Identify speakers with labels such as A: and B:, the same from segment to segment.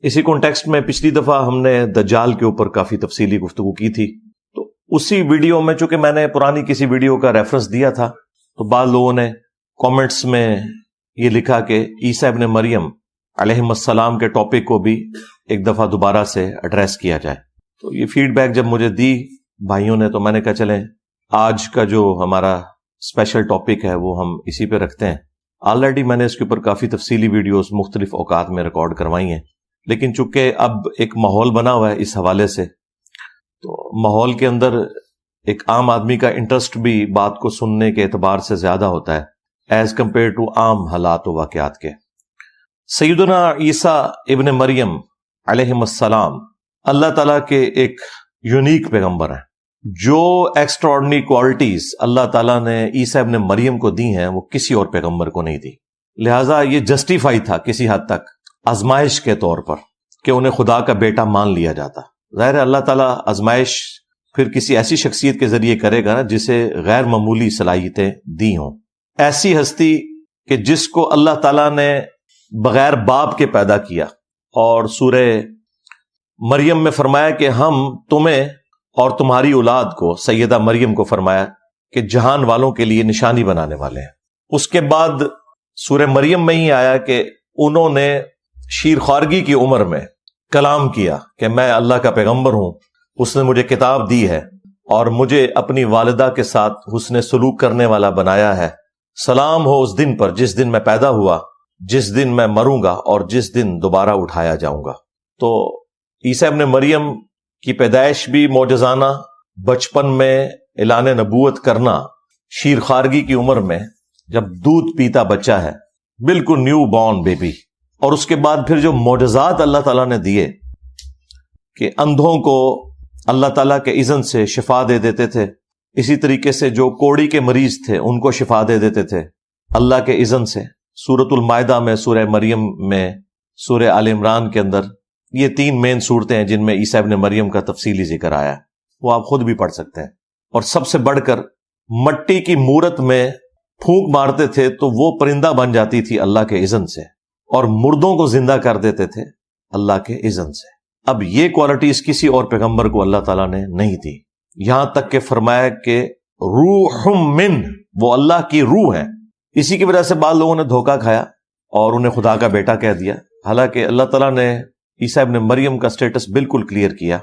A: اسی کانٹیکسٹ میں پچھلی دفعہ ہم نے دجال کے اوپر کافی تفصیلی گفتگو کی تھی، تو اسی ویڈیو میں چونکہ میں نے پرانی کسی ویڈیو کا ریفرنس دیا تھا تو بعض لوگوں نے کامنٹس میں یہ لکھا کہ عیسیٰ ابن مریم علیہ السلام کے ٹاپک کو بھی ایک دفعہ دوبارہ سے ایڈریس کیا جائے۔ تو یہ فیڈ بیک جب مجھے دی بھائیوں نے تو میں نے کہا چلیں آج کا جو ہمارا اسپیشل ٹاپک ہے وہ ہم اسی پہ رکھتے ہیں۔ آلریڈی میں نے اس کے اوپر کافی تفصیلی ویڈیوز مختلف اوقات میں ریکارڈ کروائی ہیں، لیکن چونکہ اب ایک ماحول بنا ہوا ہے اس حوالے سے، تو ماحول کے اندر ایک عام آدمی کا انٹرسٹ بھی بات کو سننے کے اعتبار سے زیادہ ہوتا ہے ایز کمپیئر ٹو عام حالات و واقعات کے۔ سیدنا عیسیٰ ابن مریم علیہ السلام اللہ تعالیٰ کے ایک یونیک پیغمبر ہیں۔ جو ایکسٹراڈنری کوالٹیز اللہ تعالیٰ نے عیسیٰ ابن مریم کو دی ہیں وہ کسی اور پیغمبر کو نہیں دی، لہٰذا یہ جسٹیفائی تھا کسی حد تک آزمائش کے طور پر کہ انہیں خدا کا بیٹا مان لیا جاتا۔ ظاہر ہے اللہ تعالیٰ آزمائش پھر کسی ایسی شخصیت کے ذریعے کرے گا نا جسے غیر معمولی صلاحیتیں دی ہوں، ایسی ہستی کہ جس کو اللہ تعالیٰ نے بغیر باپ کے پیدا کیا، اور سورہ مریم میں فرمایا کہ ہم تمہیں اور تمہاری اولاد کو، سیدہ مریم کو فرمایا کہ جہان والوں کے لیے نشانی بنانے والے ہیں۔ اس کے بعد سورہ مریم میں ہی آیا کہ انہوں نے شیرخوارگی کی عمر میں کلام کیا کہ میں اللہ کا پیغمبر ہوں، اس نے مجھے کتاب دی ہے اور مجھے اپنی والدہ کے ساتھ حسن سلوک کرنے والا بنایا ہے، سلام ہو اس دن پر جس دن میں پیدا ہوا، جس دن میں مروں گا اور جس دن دوبارہ اٹھایا جاؤں گا۔ تو عیسیٰ ابن مریم کی پیدائش بھی معجزانہ، بچپن میں اعلان نبوت کرنا، شیرخوارگی کی عمر میں جب دودھ پیتا بچہ ہے، بالکل نیو بورن بیبی، اور اس کے بعد پھر جو معجزات اللہ تعالیٰ نے دیے کہ اندھوں کو اللہ تعالیٰ کے اذن سے شفا دے دیتے تھے، اسی طریقے سے جو کوڑی کے مریض تھے ان کو شفا دے دیتے تھے اللہ کے اذن سے۔ سورۃ المائدہ میں، سورہ مریم میں، سورہ آل عمران کے اندر یہ تین مین صورتیں ہیں جن میں عیسیٰ ابن مریم کا تفصیلی ذکر آیا ہے، وہ آپ خود بھی پڑھ سکتے ہیں۔ اور سب سے بڑھ کر مٹی کی مورت میں پھونک مارتے تھے تو وہ پرندہ بن جاتی تھی اللہ کے اذن سے، اور مردوں کو زندہ کر دیتے تھے اللہ کے اذن سے۔ اب یہ کوالٹیز کسی اور پیغمبر کو اللہ تعالیٰ نے نہیں دی، یہاں تک کہ فرمایا کہ روح من، وہ اللہ کی روح ہے۔ اسی کی وجہ سے بعض لوگوں نے دھوکہ کھایا اور انہیں خدا کا بیٹا کہہ دیا، حالانکہ اللہ تعالیٰ نے عیسیٰ ابن مریم کا سٹیٹس بالکل کلیئر کیا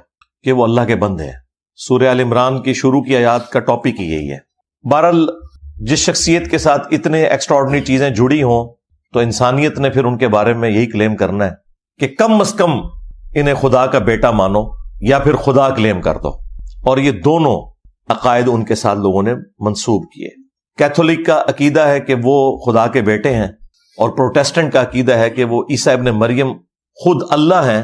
A: کہ وہ اللہ کے بندے ہیں۔ سورہ آل عمران کی شروع کی آیات کا ٹاپک ہی یہی ہے۔ بہرحال جس شخصیت کے ساتھ اتنے ایکسٹراڈنری چیزیں جڑی ہوں تو انسانیت نے پھر ان کے بارے میں یہی کلیم کرنا ہے کہ کم از کم انہیں خدا کا بیٹا مانو یا پھر خدا کلیم کر دو، اور یہ دونوں عقائد ان کے ساتھ لوگوں نے منسوب کیے۔ کیتھولک کا عقیدہ ہے کہ وہ خدا کے بیٹے ہیں، اور پروٹیسٹنٹ کا عقیدہ ہے کہ وہ عیسیٰ ابن مریم خود اللہ ہیں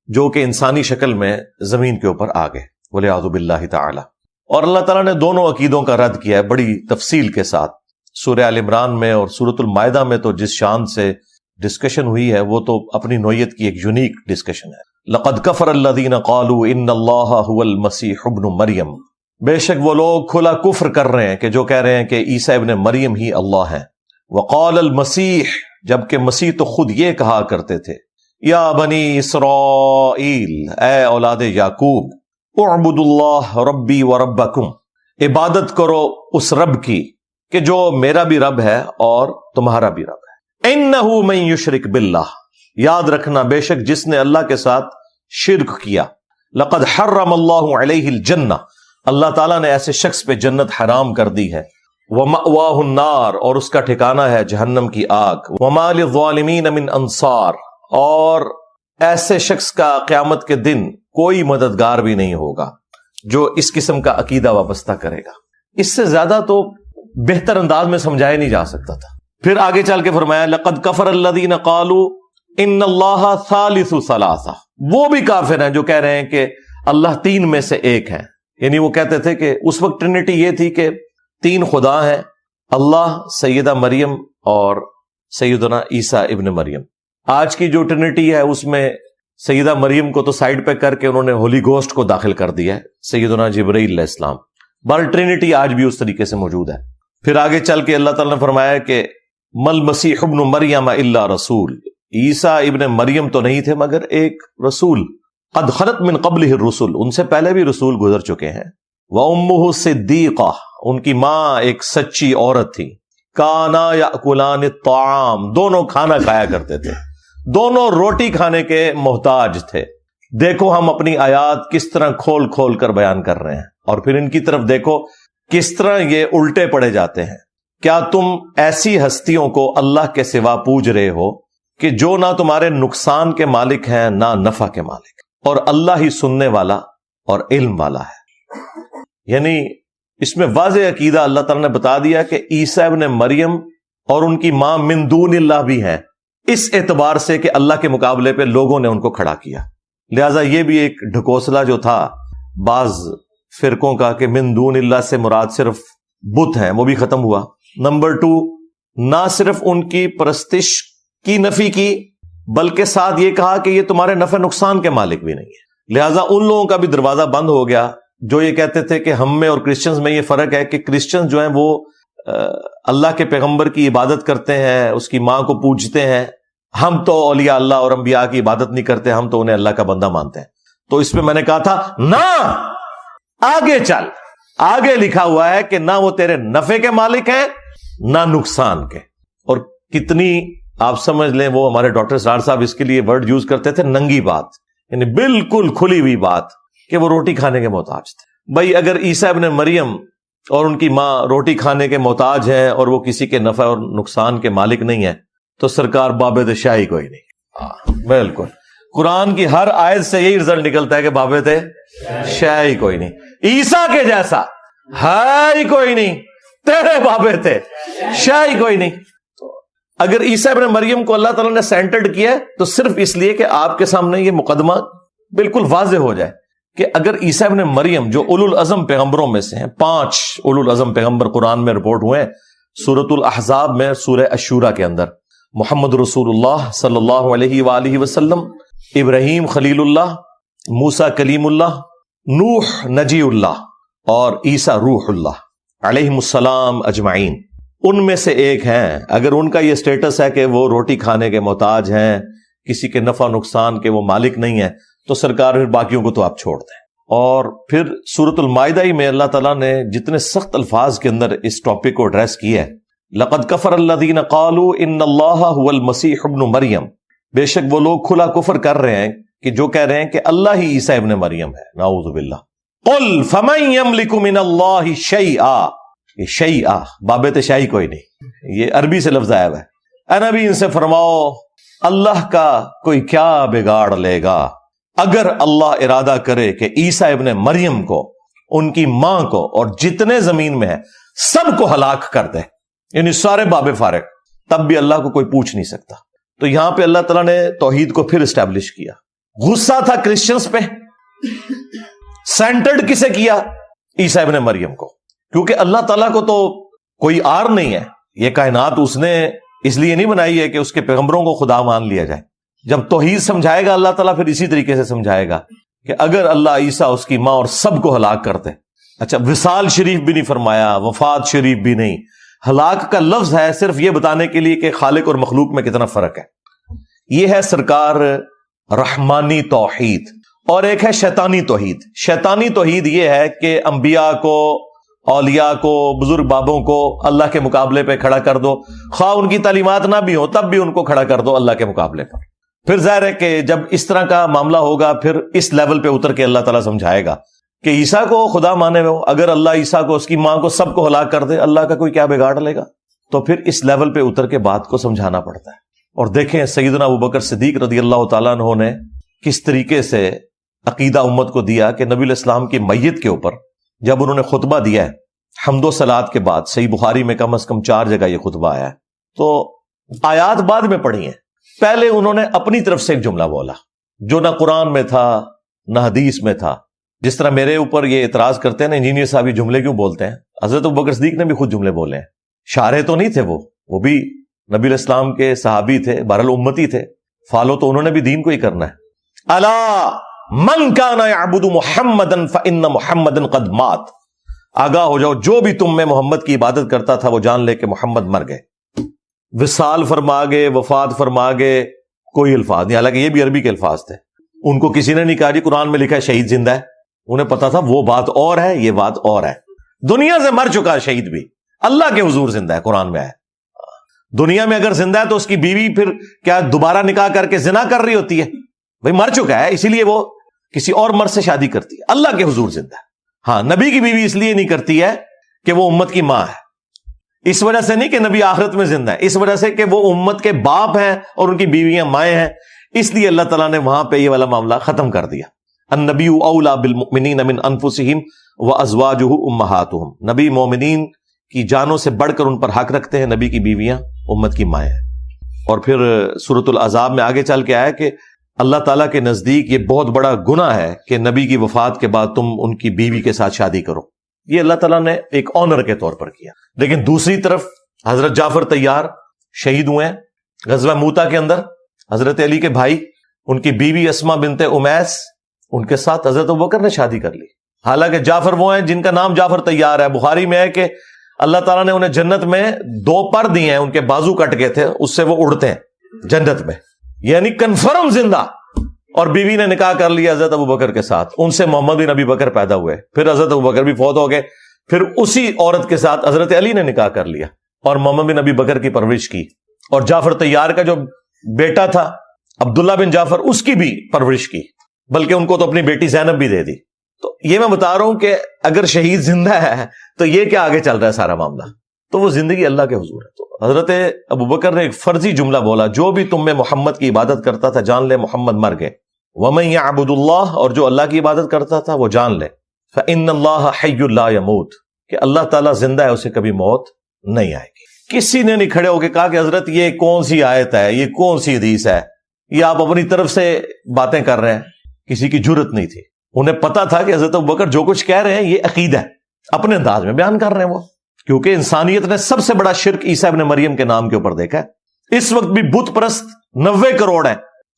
A: جو کہ انسانی شکل میں زمین کے اوپر آ گئے، والعیاذ باللہ تعالی۔ اور اللہ تعالیٰ نے دونوں عقیدوں کا رد کیا ہے بڑی تفصیل کے ساتھ۔ سورہ آل عمران میں اور سورۃ المائدہ میں تو جس شان سے ڈسکشن ہوئی ہے وہ تو اپنی نوعیت کی ایک یونیک ڈسکشن ہے۔ لقد کفر الذین قالوا ان اللہ هو المسیح ابن مریم، بے شک وہ لوگ کھلا کفر کر رہے ہیں کہ جو کہہ رہے ہیں کہ عیسیٰ ابن مریم ہی اللہ ہیں۔ وقال المسیح، جبکہ مسیح تو خود یہ کہا کرتے تھے، یا بنی اسرائیل، اے اولاد یعقوب، اعبدوا اللہ ربی و ربکم، عبادت کرو اس رب کی کہ جو میرا بھی رب ہے اور تمہارا بھی رب ہے۔ انہ من یشرک باللہ، یاد رکھنا بے شک جس نے اللہ کے ساتھ شرک کیا، لقد حرم اللہ علیہ الجنہ، اللہ تعالیٰ نے ایسے شخص پہ جنت حرام کر دی ہے، ومأواہ النار، اور اس کا ٹھکانہ ہے جہنم کی آگ، وما للظالمین من انصار، اور ایسے شخص کا قیامت کے دن کوئی مددگار بھی نہیں ہوگا جو اس قسم کا عقیدہ وابستہ کرے گا۔ اس سے زیادہ تو بہتر انداز میں سمجھایا نہیں جا سکتا تھا۔ پھر آگے چل کے فرمایا لقد کفر الذین قالوا ان اللہ ثالث ثلاثہ، وہ بھی کافر ہیں جو کہہ رہے ہیں کہ اللہ تین میں سے ایک ہے، یعنی وہ کہتے تھے کہ اس وقت ٹرینٹی یہ تھی کہ تین خدا ہیں، اللہ، سیدہ مریم اور سیدنا عیسیٰ ابن مریم۔ آج کی جو ٹرینٹی ہے اس میں سیدہ مریم کو تو سائیڈ پہ کر کے انہوں نے ہولی گوسٹ کو داخل کر دیا ہے، سیدنا جبرائیل علیہ السلام، بل ٹرینٹی آج بھی اس طریقے سے موجود ہے۔ پھر آگے چل کے اللہ تعالیٰ نے فرمایا کہ مل مسیح ابن مریم الا رسول، عیسیٰ ابن مریم تو نہیں تھے مگر ایک رسول، قد خلت من قبلہ الرسل، ان سے پہلے بھی رسول گزر چکے ہیں، وَأُمُّهُ صِدِّیقَةٌ، ان کی ماں ایک سچی عورت تھی، کانا یأکلان الطعام، دونوں کھانا کھایا کرتے تھے، دونوں روٹی کھانے کے محتاج تھے۔ دیکھو ہم اپنی آیات کس طرح کھول کھول کر بیان کر رہے ہیں، اور پھر ان کی طرف دیکھو کس طرح یہ الٹے پڑے جاتے ہیں۔ کیا تم ایسی ہستیوں کو اللہ کے سوا پوج رہے ہو کہ جو نہ تمہارے نقصان کے مالک ہیں نہ نفع کے مالک، اور اللہ ہی سننے والا اور علم والا ہے۔ یعنی اس میں واضح عقیدہ اللہ تعالیٰ نے بتا دیا کہ عیسیٰ ابن مریم اور ان کی ماں من دون اللہ بھی ہیں، اس اعتبار سے کہ اللہ کے مقابلے پہ لوگوں نے ان کو کھڑا کیا۔ لہذا یہ بھی ایک ڈھکوسلا جو تھا بعض فرقوں کا کہ من دون اللہ سے مراد صرف بت ہیں، وہ بھی ختم ہوا۔ نمبر 2، نہ صرف ان کی پرستش کی نفی کی بلکہ ساتھ یہ کہا کہ یہ تمہارے نفع نقصان کے مالک بھی نہیں ہے۔ لہٰذا ان لوگوں کا بھی دروازہ بند ہو گیا جو یہ کہتے تھے کہ ہم میں اور کرسچنز میں یہ فرق ہے کہ کرسچنز جو ہیں وہ اللہ کے پیغمبر کی عبادت کرتے ہیں، اس کی ماں کو پوجتے ہیں، ہم تو اولیاء اللہ اور انبیاء کی عبادت نہیں کرتے، ہم تو انہیں اللہ کا بندہ مانتے ہیں۔ تو اس میں نے کہا تھا نہ، آگے چل، آگے لکھا ہوا ہے کہ نہ وہ تیرے نفع کے مالک ہیں نہ نقصان کے۔ اور کتنی آپ سمجھ لیں، وہ ہمارے ڈاکٹر سرار صاحب اس کے لیے ورڈ یوز کرتے تھے، ننگی بات، یعنی بالکل کھلی ہوئی بات کہ وہ روٹی کھانے کے محتاج تھے۔ بھائی اگر عیسیٰ ابن مریم اور ان کی ماں روٹی کھانے کے محتاج ہیں اور وہ کسی کے نفع اور نقصان کے مالک نہیں ہیں تو سرکار بابت شاہی کوئی نہیں۔ بالکل قرآن کی ہر آیت سے یہی رزلٹ نکلتا ہے کہ بابت شاہی کوئی نہیں، عیسیٰ کے جیسا ہے ہی کوئی نہیں، تیرے بابت شاہی کوئی نہیں۔ اگر عیسیٰ ابن مریم کو اللہ تعالیٰ نے سینٹرڈ کیا تو صرف اس لیے کہ آپ کے سامنے یہ مقدمہ بالکل واضح ہو جائے کہ اگر عیسیٰ ابن مریم جو اولو العزم پیغمبروں میں سے ہیں، 5 اولو العزم پیغمبر قرآن میں رپورٹ ہوئے ہیں، سورۃ الاحزاب میں سورہ الشورى کے اندر، محمد رسول اللہ صلی اللہ علیہ وآلہ وسلم، ابراہیم خلیل اللہ، موسیٰ کلیم اللہ، نوح نجی اللہ اور عیسیٰ روح اللہ علیہم السلام اجمعین، ان میں سے ایک ہیں۔ اگر ان کا یہ سٹیٹس ہے کہ وہ روٹی کھانے کے محتاج ہیں، کسی کے نفع نقصان کے وہ مالک نہیں ہیں، تو سرکار پھر باقیوں کو تو آپ چھوڑ دیں۔ اور پھر سورۃ المائدہ میں اللہ تعالیٰ نے جتنے سخت الفاظ کے اندر اس ٹاپک کو ایڈریس کیا ہے، لقد کفر الذین قالوا ان اللہ هو المسیح ابن مریم، بے شک وہ لوگ کھلا کفر کر رہے ہیں کہ جو کہہ رہے ہیں کہ اللہ ہی عیسیٰ ابن مریم ہے، نعوذ باللہ۔ قل فمن یملک من اللہ شیئا، یہ شیئا بابت شاہی کوئی نہیں، یہ عربی سے لفظ آیا ہوا ہے۔ اے نبی ان سے فرماؤ اللہ کا کوئی کیا بگاڑ لے گا اگر اللہ ارادہ کرے کہ عیسیٰ ابن مریم کو، ان کی ماں کو اور جتنے زمین میں ہیں سب کو ہلاک کر دے، یعنی سارے باب فارغ، تب بھی اللہ کو کوئی پوچھ نہیں سکتا۔ تو یہاں پہ اللہ تعالیٰ نے توحید کو پھر اسٹیبلش کیا۔ غصہ تھا کرسچنز پہ، سینٹرڈ کسے کیا؟ عیسیٰ ابن مریم کو، کیونکہ اللہ تعالیٰ کو تو کوئی آر نہیں ہے، یہ کائنات اس نے اس لیے نہیں بنائی ہے کہ اس کے پیغمبروں کو خدا مان لیا جائے۔ جب توحید سمجھائے گا اللہ تعالیٰ پھر اسی طریقے سے سمجھائے گا کہ اگر اللہ عیسیٰ، اس کی ماں اور سب کو ہلاک کرتے، اچھا وصال شریف بھی نہیں فرمایا، وفات شریف بھی نہیں، ہلاک کا لفظ ہے صرف یہ بتانے کے لیے کہ خالق اور مخلوق میں کتنا فرق ہے۔ یہ ہے سرکار رحمانی توحید، اور ایک ہے شیطانی توحید۔ شیطانی توحید یہ ہے کہ انبیاء کو، اولیاء کو، بزرگ بابوں کو اللہ کے مقابلے پہ کھڑا کر دو، خواہ ان کی تعلیمات نہ بھی ہو تب بھی ان کو کھڑا کر دو اللہ کے مقابلے پر۔ پھر ظاہر ہے کہ جب اس طرح کا معاملہ ہوگا پھر اس لیول پہ اتر کے اللہ تعالیٰ سمجھائے گا کہ عیسیٰ کو خدا مانے ہو، اگر اللہ عیسیٰ کو، اس کی ماں کو، سب کو ہلاک کر دے، اللہ کا کوئی کیا بگاڑ لے گا؟ تو پھر اس لیول پہ اتر کے بات کو سمجھانا پڑتا ہے۔ اور دیکھیں سیدنا ابوبکر صدیق رضی اللہ تعالیٰ عنہ نے کس طریقے سے عقیدہ امت کو دیا کہ نبی علیہ السلام کی میت کے اوپر جب انہوں نے خطبہ دیا ہے حمد و صلات کے بعد، صحیح بخاری میں کم از کم 4 جگہ یہ خطبہ آیا ہے، تو آیات بعد میں پڑھی ہیں، پہلے انہوں نے اپنی طرف سے ایک جملہ بولا جو نہ قرآن میں تھا نہ حدیث میں تھا۔ جس طرح میرے اوپر یہ اعتراض کرتے ہیں نا انجینئر صاحب یہ جملے کیوں بولتے ہیں، حضرت ابوبکر صدیق نے بھی خود جملے بولے ہیں، شارح تو نہیں تھے، وہ بھی نبی علیہ السلام کے صحابی تھے، بہرحال امتی تھے، فالو تو انہوں نے بھی دین کو ہی کرنا ہے۔ الا من کان یعبد محمدا فان محمدا قد مات، آگاہ ہو جاؤ جو بھی تم میں محمد کی عبادت کرتا تھا وہ جان لے کہ محمد مر گئے۔ وصال فرما گئے، وفات فرما گئے، کوئی الفاظ نہیں، حالانکہ یہ بھی عربی کے الفاظ تھے. ان کو کسی نے نہیں کہا جی قرآن میں لکھا ہے شہید زندہ ہے. انہیں پتا تھا وہ بات اور ہے، یہ بات اور ہے. دنیا سے مر چکا ہے شہید بھی، اللہ کے حضور زندہ ہے، قرآن میں ہے. دنیا میں اگر زندہ ہے تو اس کی بیوی پھر کیا دوبارہ نکاح کر کے زنا کر رہی ہوتی ہے؟ بھائی مر چکا ہے، اسی لیے وہ کسی اور مرد سے شادی کرتی ہے. اللہ کے حضور زندہ ہے. ہاں، نبی کی بیوی اس لیے نہیں کرتی ہے کہ وہ امت کی ماں ہے، اس وجہ سے نہیں کہ نبی آخرت میں زندہ ہے، اس وجہ سے کہ وہ امت کے باپ ہیں اور ان کی بیویاں مائیں ہیں. اس لیے اللہ تعالیٰ نے وہاں پہ یہ والا معاملہ ختم کر دیا. النبی اولا بالمؤمنین من انفسہم وازواجہ امہاتہم. نبی مومنین کی جانوں سے بڑھ کر ان پر حق رکھتے ہیں، نبی کی بیویاں امت کی مائیں ہیں. اور پھر سورۃ الاحزاب میں آگے چل کے آیا کہ اللہ تعالیٰ کے نزدیک یہ بہت بڑا گناہ ہے کہ نبی کی وفات کے بعد تم ان کی بیوی کے ساتھ شادی کرو. یہ اللہ تعالیٰ نے ایک آنر کے طور پر کیا. لیکن دوسری طرف حضرت جعفر طیار شہید ہوئے ہیں غزوہ موتا کے اندر. حضرت علی کے بھائی، ان کی بیوی اسما بنت امیس، ان کے ساتھ حضرت ابوبکر نے شادی کر لی. حالانکہ جعفر وہ ہیں جن کا نام جعفر طیار ہے. بخاری میں ہے کہ اللہ تعالیٰ نے انہیں جنت میں 2 پر دیے ہیں، ان کے بازو کٹ گئے تھے، اس سے وہ اڑتے ہیں جنت میں، یعنی کنفرم زندہ. اور بیوی نے نکاح کر لیا حضرت ابوبکر کے ساتھ، ان سے محمد بن ابی بکر پیدا ہوئے. پھر حضرت ابوبکر بھی فوت ہو گئے، پھر اسی عورت کے ساتھ حضرت علی نے نکاح کر لیا اور محمد بن ابی بکر کی پرورش کی. اور جعفر طیار کا جو بیٹا تھا عبداللہ بن جعفر، اس کی بھی پرورش کی، بلکہ ان کو تو اپنی بیٹی زینب بھی دے دی. تو یہ میں بتا رہا ہوں کہ اگر شہید زندہ ہے تو یہ کیا آگے چل رہا ہے سارا معاملہ، تو وہ زندگی اللہ کے حضور ہے. تو حضرت ابوبکر نے ایک فرضی جملہ بولا، جو بھی تم میں محمد کی عبادت کرتا تھا جان لے محمد مر گئے. وَمَن يَعْبُدُ اللَّهَ، اور جو اللہ کی عبادت کرتا تھا وہ جان لے فَإِنَّ اللَّهَ حَيٌّ لَا يَمُوتُ، کہ اللہ تعالیٰ زندہ ہے، اسے کبھی موت نہیں آئے گی. کسی نے نہیں کھڑے ہو کے کہا کہ حضرت یہ کون سی آیت ہے، یہ کون سی حدیث ہے، یہ آپ اپنی طرف سے باتیں کر رہے ہیں. کسی کی جرت نہیں تھی. انہیں پتا تھا کہ حضرت ابوبکر جو کچھ کہہ رہے ہیں یہ عقیدہ ہے، اپنے انداز میں بیان کر رہے ہیں وہ، کیونکہ انسانیت نے سب سے بڑا شرک عیسیٰ ابن مریم کے نام کے اوپر دیکھا ہے. اس وقت بھی بت پرست 90 کروڑ ہیں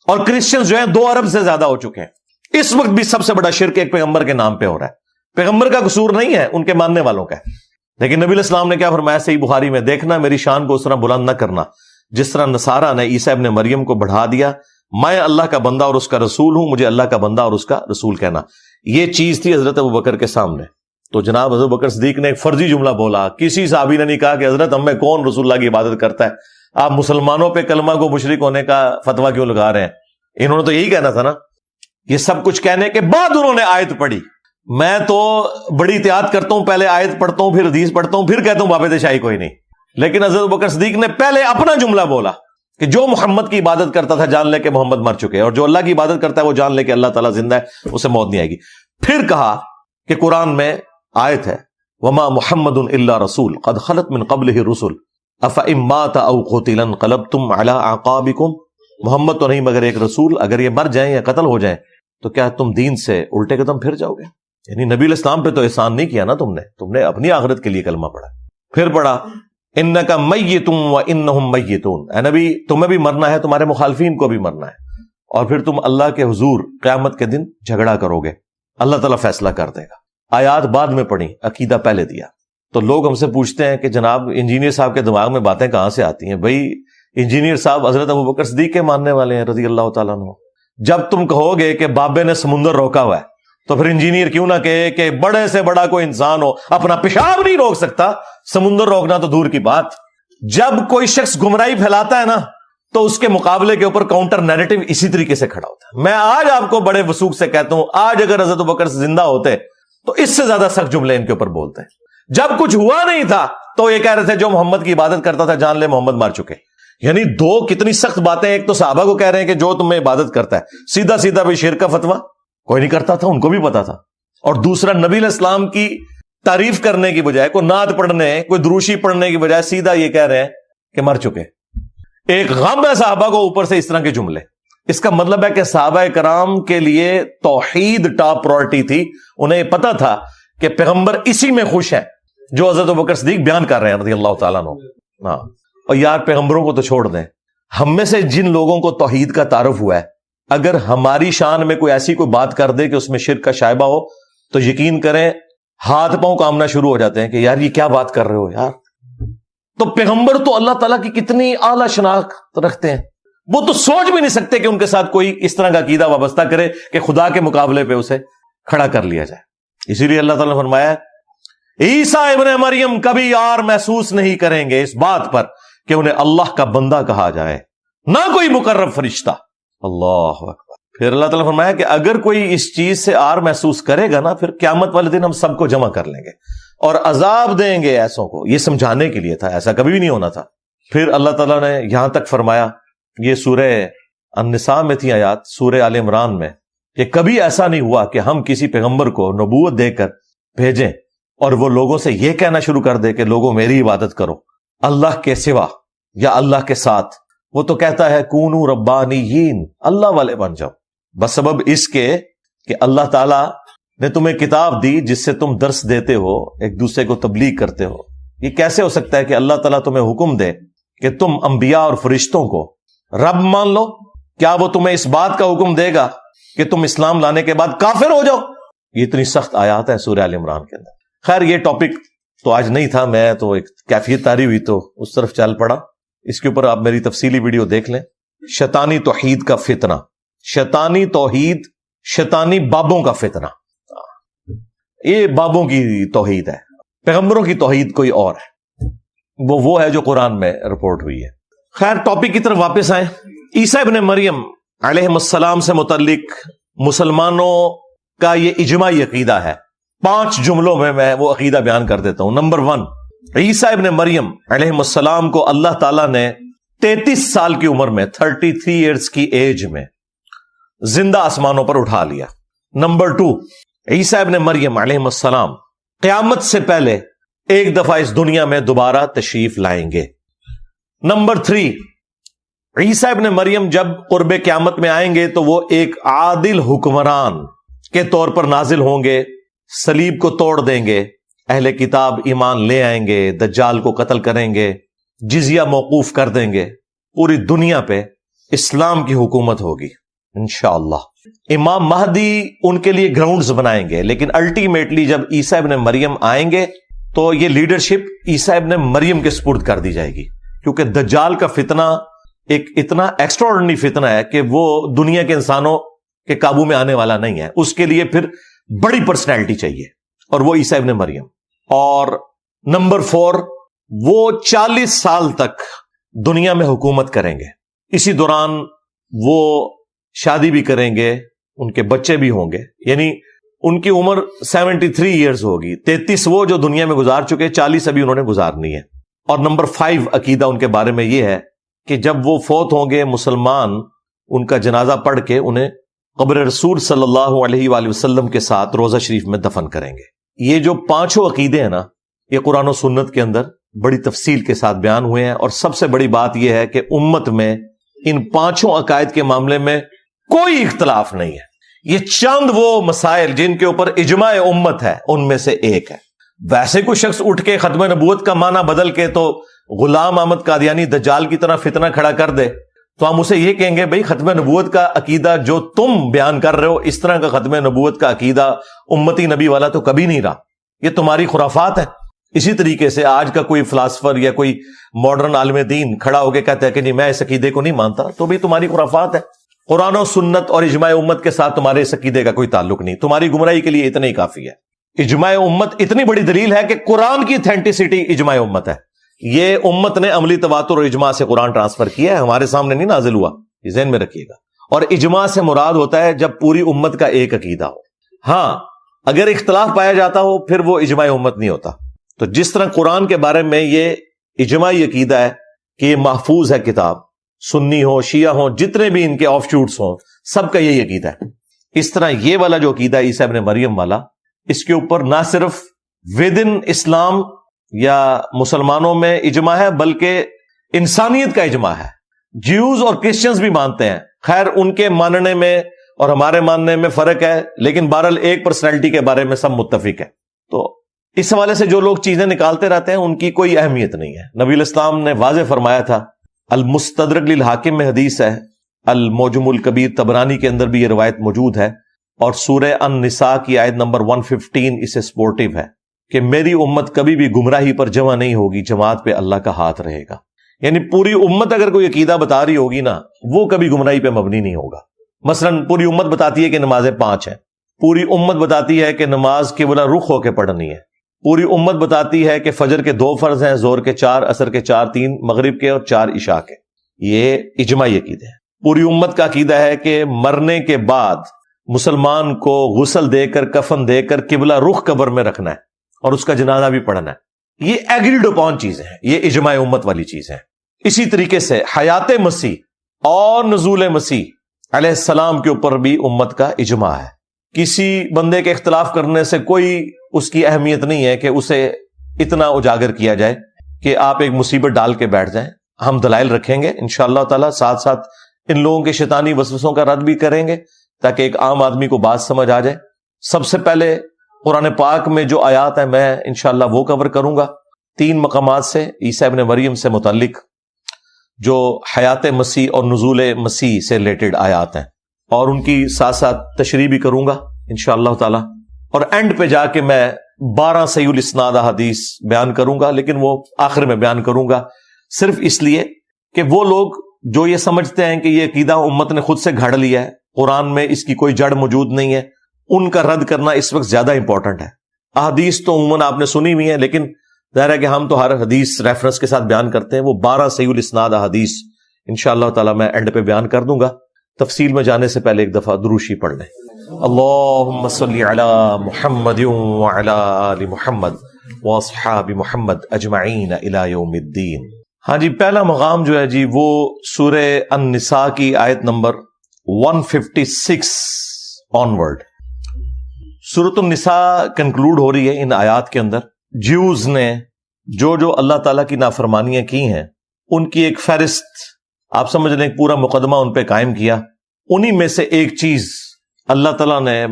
A: اور کرسچنز جو ہیں 2 ارب سے زیادہ ہو چکے ہیں. اس وقت بھی سب سے بڑا شرک ایک پیغمبر کے نام پہ ہو رہا ہے. پیغمبر کا قصور نہیں ہے، ان کے ماننے والوں کا ہے. لیکن نبی علیہ السلام نے کیا فرمایا صحیح بخاری میں، دیکھنا میری شان کو اس طرح بلند نہ کرنا جس طرح نصارہ نے عیسیٰ ابن مریم کو بڑھا دیا. میں اللہ کا بندہ اور اس کا رسول ہوں، مجھے اللہ کا بندہ اور اس کا رسول کہنا. یہ چیز تھی حضرت ابوبکر کے سامنے. تو جناب حضرت ابوبکر صدیق نے ایک فرضی جملہ بولا. کسی صحابی نے نہیں کہا کہ حضرت ہم میں کون رسول اللہ کی عبادت کرتا ہے، آپ مسلمانوں پہ کلمہ کو مشرک ہونے کا فتویٰ کیوں لگا رہے ہیں. انہوں نے تو یہی کہنا تھا نا. یہ سب کچھ کہنے کے بعد انہوں نے آیت پڑھی. میں تو بڑی احتیاط کرتا ہوں، پہلے آیت پڑھتا ہوں، پھر حدیث پڑھتا ہوں، پھر کہتا ہوں بابت شاہی کوئی نہیں. لیکن حضرت ابوبکر صدیق نے پہلے اپنا جملہ بولا کہ جو محمد کی عبادت کرتا تھا جان لے کہ محمد مر چکے، اور جو اللہ کی عبادت کرتا ہے وہ جان لے کہ اللہ تعالیٰ زندہ ہے، اسے موت نہیں آئے گی. پھر کہا کہ قرآن میں آیت ہے وما محمد الا رسول قد خلت من قبلہ الرسل افئن مات او قتل انقلبتم علی اعقابکم. محمد تو نہیں مگر ایک رسول، اگر یہ مر جائیں یا قتل ہو جائیں تو کیا تم دین سے الٹے قدم پھر جاؤ گے. یعنی نبی علیہ السلام پہ تو احسان نہیں کیا نا تم نے اپنی آخرت کے لیے کلمہ پڑھا. پھر پڑھا انک میت وانہم میتون، اے نبی تمہیں بھی مرنا ہے، تمہارے مخالفین کو بھی مرنا ہے، اور پھر تم اللہ کے حضور قیامت کے دن جھگڑا کرو گے، اللہ تعالیٰ فیصلہ کر دے گا. آیات بعد میں پڑھی، عقیدہ پہلے دیا. تو لوگ ہم سے پوچھتے ہیں کہ جناب انجینئر صاحب کے دماغ میں باتیں کہاں سے آتی ہیں. بھائی انجینئر صاحب حضرت ابوبکر صدیق کے ماننے والے ہیں رضی اللہ تعالیٰ عنہ. جب تم کہو گے کہ بابے نے سمندر روکا ہوا ہے تو پھر انجینئر کیوں نہ کہے کہ بڑے سے بڑا کوئی انسان ہو اپنا پیشاب نہیں روک سکتا، سمندر روکنا تو دور کی بات. جب کوئی شخص گمراہی پھیلاتا ہے نا تو اس کے مقابلے کے اوپر کاؤنٹر نیریٹو اسی طریقے سے کھڑا ہوتا ہے. میں آج آپ کو بڑے وثوق سے کہتا ہوں، آج اگر حضرت ابوبکر زندہ ہوتے تو اس سے زیادہ سخت جملے ان کے اوپر بولتے ہیں. جب کچھ ہوا نہیں تھا تو یہ کہہ رہے تھے جو محمد کی عبادت کرتا تھا جان لے محمد مر چکے. یعنی 2 کتنی سخت باتیں. ایک تو صحابہ کو کہہ رہے ہیں کہ جو تمہیں عبادت کرتا ہے، سیدھا سیدھا بھی شرک کا فتویٰ کوئی نہیں کرتا تھا، ان کو بھی پتا تھا. اور دوسرا نبی علیہ السلام کی تعریف کرنے کی بجائے، کوئی نعت پڑھنے، کوئی دروشی پڑھنے کی بجائے سیدھا یہ کہہ رہے ہیں کہ مر چکے. ایک غم ہے صحابہ کو، اوپر سے اس طرح کے جملے. اس کا مطلب ہے کہ صحابہ کرام کے لیے توحید ٹاپ پرائورٹی تھی. انہیں یہ پتا تھا کہ پیغمبر اسی میں خوش ہے جو حضرت ابوبکر صدیق بیان کر رہے ہیں رضی اللہ تعالیٰ عنہ. ہاں، اور یار پیغمبروں کو تو چھوڑ دیں، ہم میں سے جن لوگوں کو توحید کا تعارف ہوا ہے، اگر ہماری شان میں کوئی ایسی کوئی بات کر دے کہ اس میں شرک کا شائبہ ہو تو یقین کریں ہاتھ پاؤں کامنا شروع ہو جاتے ہیں کہ یار یہ کیا بات کر رہے ہو یار. تو پیغمبر تو اللہ تعالیٰ کی کتنی اعلیٰ شناخت رکھتے ہیں. وہ تو سوچ بھی نہیں سکتے کہ ان کے ساتھ کوئی اس طرح کا عقیدہ وابستہ کرے کہ خدا کے مقابلے پہ اسے کھڑا کر لیا جائے. اسی لیے اللہ تعالیٰ نے فرمایا عیسیٰ ابن مریم کبھی یار محسوس نہیں کریں گے اس بات پر کہ انہیں اللہ کا بندہ کہا جائے، نہ کوئی مقرب فرشتہ. اللہ اکبر. پھر اللہ تعالیٰ نے فرمایا کہ اگر کوئی اس چیز سے آر محسوس کرے گا نا، پھر قیامت والے دن ہم سب کو جمع کر لیں گے اور عذاب دیں گے ایسوں کو. یہ سمجھانے کے لیے تھا، ایسا کبھی بھی نہیں ہونا تھا. پھر اللہ تعالیٰ نے یہاں تک فرمایا، یہ سورہ النساء میں تھی آیات، سورہ آل عمران میں، کہ کبھی ایسا نہیں ہوا کہ ہم کسی پیغمبر کو نبوت دے کر بھیجیں اور وہ لوگوں سے یہ کہنا شروع کر دے کہ لوگوں میری عبادت کرو اللہ کے سوا یا اللہ کے ساتھ. وہ تو کہتا ہے کونو ربانیین، اللہ والے بن جاؤ، بس سبب اس کے کہ اللہ تعالیٰ نے تمہیں کتاب دی جس سے تم درس دیتے ہو، ایک دوسرے کو تبلیغ کرتے ہو. یہ کیسے ہو سکتا ہے کہ اللہ تعالیٰ تمہیں حکم دے کہ تم انبیاء اور فرشتوں کو رب مان لو؟ کیا وہ تمہیں اس بات کا حکم دے گا کہ تم اسلام لانے کے بعد کافر ہو جاؤ؟ یہ اتنی سخت آیات ہیں سورہ آل عمران کے اندر. خیر یہ ٹاپک تو آج نہیں تھا، میں تو ایک کیفیت تاری ہوئی تو اس طرف چل پڑا. اس کے اوپر آپ میری تفصیلی ویڈیو دیکھ لیں. شیطانی توحید کا فتنہ، شیطانی توحید، شیطانی بابوں کا فتنہ. یہ بابوں کی توحید ہے، پیغمبروں کی توحید کوئی اور ہے، وہ ہے جو قرآن میں رپورٹ ہوئی ہے. خیر ٹاپک کی طرف واپس آئیں. عیسیٰ ابن مریم علیہ السلام سے متعلق مسلمانوں کا یہ اجماعی عقیدہ ہے. 5 جملوں میں وہ عقیدہ بیان کر دیتا ہوں. نمبر 1، عیسیٰ ابن مریم علیہ السلام کو اللہ تعالیٰ نے 33 سال کی عمر میں، 33 ایئرز کی ایج میں زندہ آسمانوں پر اٹھا لیا. نمبر 2، عیسیٰ ابن مریم علیہ السلام قیامت سے پہلے ایک دفعہ اس دنیا میں دوبارہ تشریف لائیں گے. نمبر 3، عیسیٰ ابن مریم جب قرب قیامت میں آئیں گے تو وہ ایک عادل حکمران کے طور پر نازل ہوں گے، صلیب کو توڑ دیں گے، اہل کتاب ایمان لے آئیں گے، دجال کو قتل کریں گے، جزیہ موقوف کر دیں گے، پوری دنیا پہ اسلام کی حکومت ہوگی انشاءاللہ. امام مہدی ان کے لیے گراؤنڈز بنائیں گے، لیکن الٹیمیٹلی جب عیسیٰ ابن مریم آئیں گے تو یہ لیڈرشپ عیسیٰ ابن مریم کے سپرد کر دی جائے گی، کیونکہ دجال کا فتنہ ایک اتنا ایکسٹراڈنری فتنہ ہے کہ وہ دنیا کے انسانوں کے قابو میں آنے والا نہیں ہے. اس کے لیے پھر بڑی پرسنالٹی چاہیے، اور وہ عیسیٰ ابن مریم. اور نمبر 4، وہ 40 سال تک دنیا میں حکومت کریں گے. اسی دوران وہ شادی بھی کریں گے، ان کے بچے بھی ہوں گے، یعنی ان کی عمر 73 ایئرز ہوگی. 33 وہ جو دنیا میں گزار چکے، 40 ابھی انہوں نے گزارنی ہے. اور نمبر 5 عقیدہ ان کے بارے میں یہ ہے کہ جب وہ فوت ہوں گے، مسلمان ان کا جنازہ پڑھ کے انہیں قبر رسول صلی اللہ علیہ وآلہ وسلم کے ساتھ روضہ شریف میں دفن کریں گے. یہ جو 5 عقیدے ہیں نا، یہ قرآن و سنت کے اندر بڑی تفصیل کے ساتھ بیان ہوئے ہیں. اور سب سے بڑی بات یہ ہے کہ امت میں ان 5 عقائد کے معاملے میں کوئی اختلاف نہیں ہے. یہ چند وہ مسائل جن کے اوپر اجماع امت ہے ان میں سے ایک ہے. ویسے کوئی شخص اٹھ کے ختم نبوت کا معنی بدل کے تو غلام احمد قادیانی دجال کی طرح فتنہ کھڑا کر دے تو ہم اسے یہ کہیں گے بھئی ختم نبوت کا عقیدہ جو تم بیان کر رہے ہو، اس طرح کا ختم نبوت کا عقیدہ امتی نبی والا تو کبھی نہیں رہا، یہ تمہاری خرافات ہے. اسی طریقے سے آج کا کوئی فلاسفر یا کوئی ماڈرن عالم دین کھڑا ہو کے کہتا ہے کہ نہیں میں اس عقیدے کو نہیں مانتا، تو بھی تمہاری خرافات ہے. قرآن و سنت اور اجماع امت کے ساتھ تمہارے اس عقیدے کا کوئی تعلق نہیں. تمہاری گمراہی کے لیے اتنا ہی کافی ہے. اجماع امت اتنی بڑی دلیل ہے کہ قرآن کی اتھینٹسٹی اجماع امت ہے. یہ امت نے عملی تواتر اور اجماع سے قرآن ٹرانسفر کیا ہے، ہمارے سامنے نہیں نازل ہوا، یہ ذہن میں رکھیے گا. اور اجماع سے مراد ہوتا ہے جب پوری امت کا ایک عقیدہ ہو. ہاں اگر اختلاف پایا جاتا ہو پھر وہ اجماع امت نہیں ہوتا. تو جس طرح قرآن کے بارے میں یہ اجماعی عقیدہ ہے کہ یہ محفوظ ہے کتاب، سنی ہو شیعہ ہو جتنے بھی ان کے آف شوٹس ہوں سب کا یہی عقیدہ ہے. اس طرح یہ والا جو عقیدہ ہے عیسیٰ ابن مریم والا، اس کے اوپر نہ صرف ود ان اسلام یا مسلمانوں میں اجماع ہے بلکہ انسانیت کا اجماع ہے. جیوز اور کرسچنز بھی مانتے ہیں. خیر ان کے ماننے میں اور ہمارے ماننے میں فرق ہے، لیکن بہرحال ایک پرسنالٹی کے بارے میں سب متفق ہے. تو اس حوالے سے جو لوگ چیزیں نکالتے رہتے ہیں ان کی کوئی اہمیت نہیں ہے. نبی الاسلام نے واضح فرمایا تھا، المستدرک للحاکم میں حدیث ہے، المعجم الکبیر طبرانی کے اندر بھی یہ روایت موجود ہے، اور سورہ النساء کی آیت نمبر 115 اسے سپورٹیو ہے کہ میری امت کبھی بھی گمراہی پر جمع نہیں ہوگی، جماعت پہ اللہ کا ہاتھ رہے گا. یعنی پوری امت اگر کوئی عقیدہ بتا رہی ہوگی نا، وہ کبھی گمراہی پہ مبنی نہیں ہوگا. مثلا پوری امت بتاتی ہے کہ نمازیں 5 ہیں، پوری امت بتاتی ہے کہ نماز قبلہ رخ ہو کے پڑھنی ہے، پوری امت بتاتی ہے کہ فجر کے 2 فرض ہیں، ظہر کے 4، عصر کے 4، 3 مغرب کے اور 4 عشاء کے. یہ اجماعی عقیدے ہیں. پوری امت کا عقیدہ ہے کہ مرنے کے بعد مسلمان کو غسل دے کر، کفن دے کر قبلہ رخ قبر میں رکھنا ہے اور اس کا جنازہ بھی پڑھنا ہے. یہ ایگریڈ اپون چیزیں ہیں، یہ اجماع امت والی چیزیں ہیں. اسی طریقے سے حیات مسیح اور نزول مسیح علیہ السلام کے اوپر بھی امت کا اجماع ہے. کسی بندے کے اختلاف کرنے سے کوئی اس کی اہمیت نہیں ہے کہ اسے اتنا اجاگر کیا جائے کہ آپ ایک مصیبت ڈال کے بیٹھ جائیں. ہم دلائل رکھیں گے انشاءاللہ تعالی، ساتھ ساتھ ان لوگوں کے شیطانی وسوسوں کا رد بھی کریں گے تاکہ ایک عام آدمی کو بات سمجھ آ جائے. سب سے پہلے قرآن پاک میں جو آیات ہیں میں انشاءاللہ وہ کور کروں گا 3 مقامات سے عیسیٰ ابن مریم سے متعلق، جو حیات مسیح اور نزول مسیح سے ریلیٹڈ آیات ہیں، اور ان کی ساتھ ساتھ تشریح بھی کروں گا انشاءاللہ تعالی. اور اینڈ پہ جا کے میں 12 صحیح الاسناد احادیث بیان کروں گا، لیکن وہ آخر میں بیان کروں گا صرف اس لیے کہ وہ لوگ جو یہ سمجھتے ہیں کہ یہ عقیدہ امت نے خود سے گھڑ لیا ہے، قرآن میں اس کی کوئی جڑ موجود نہیں ہے، ان کا رد کرنا اس وقت زیادہ امپورٹنٹ ہے. احادیث تو عموماً آپ نے سنی ہوئی ہیں، لیکن ظاہر ہے کہ ہم تو ہر حدیث ریفرنس کے ساتھ بیان کرتے ہیں. وہ 12 صحیح الاسناد احادیث انشاءاللہ تعالی میں اینڈ پہ بیان کر دوں گا. تفصیل میں جانے سے پہلے ایک دفعہ دروشی پڑھ لیں. اللہم صلی علی محمد وعلی آل محمد واصحاب محمد اجمعین الی یوم الدین. ہاں جی، پہلا مقام جو ہے جی وہ سورہ النساء کی آیت نمبر 156 آنورڈ. سورۃ النساء کنکلوڈ ہو رہی ہے ان آیات کے اندر. جیوز نے جو اللہ تعالیٰ کی نافرمانیاں کی ہیں ان کی ایک فہرست آپ سمجھ لیں، پورا مقدمہ ان پہ قائم کیا. انہی میں سے ایک چیز اللہ تعالیٰ نے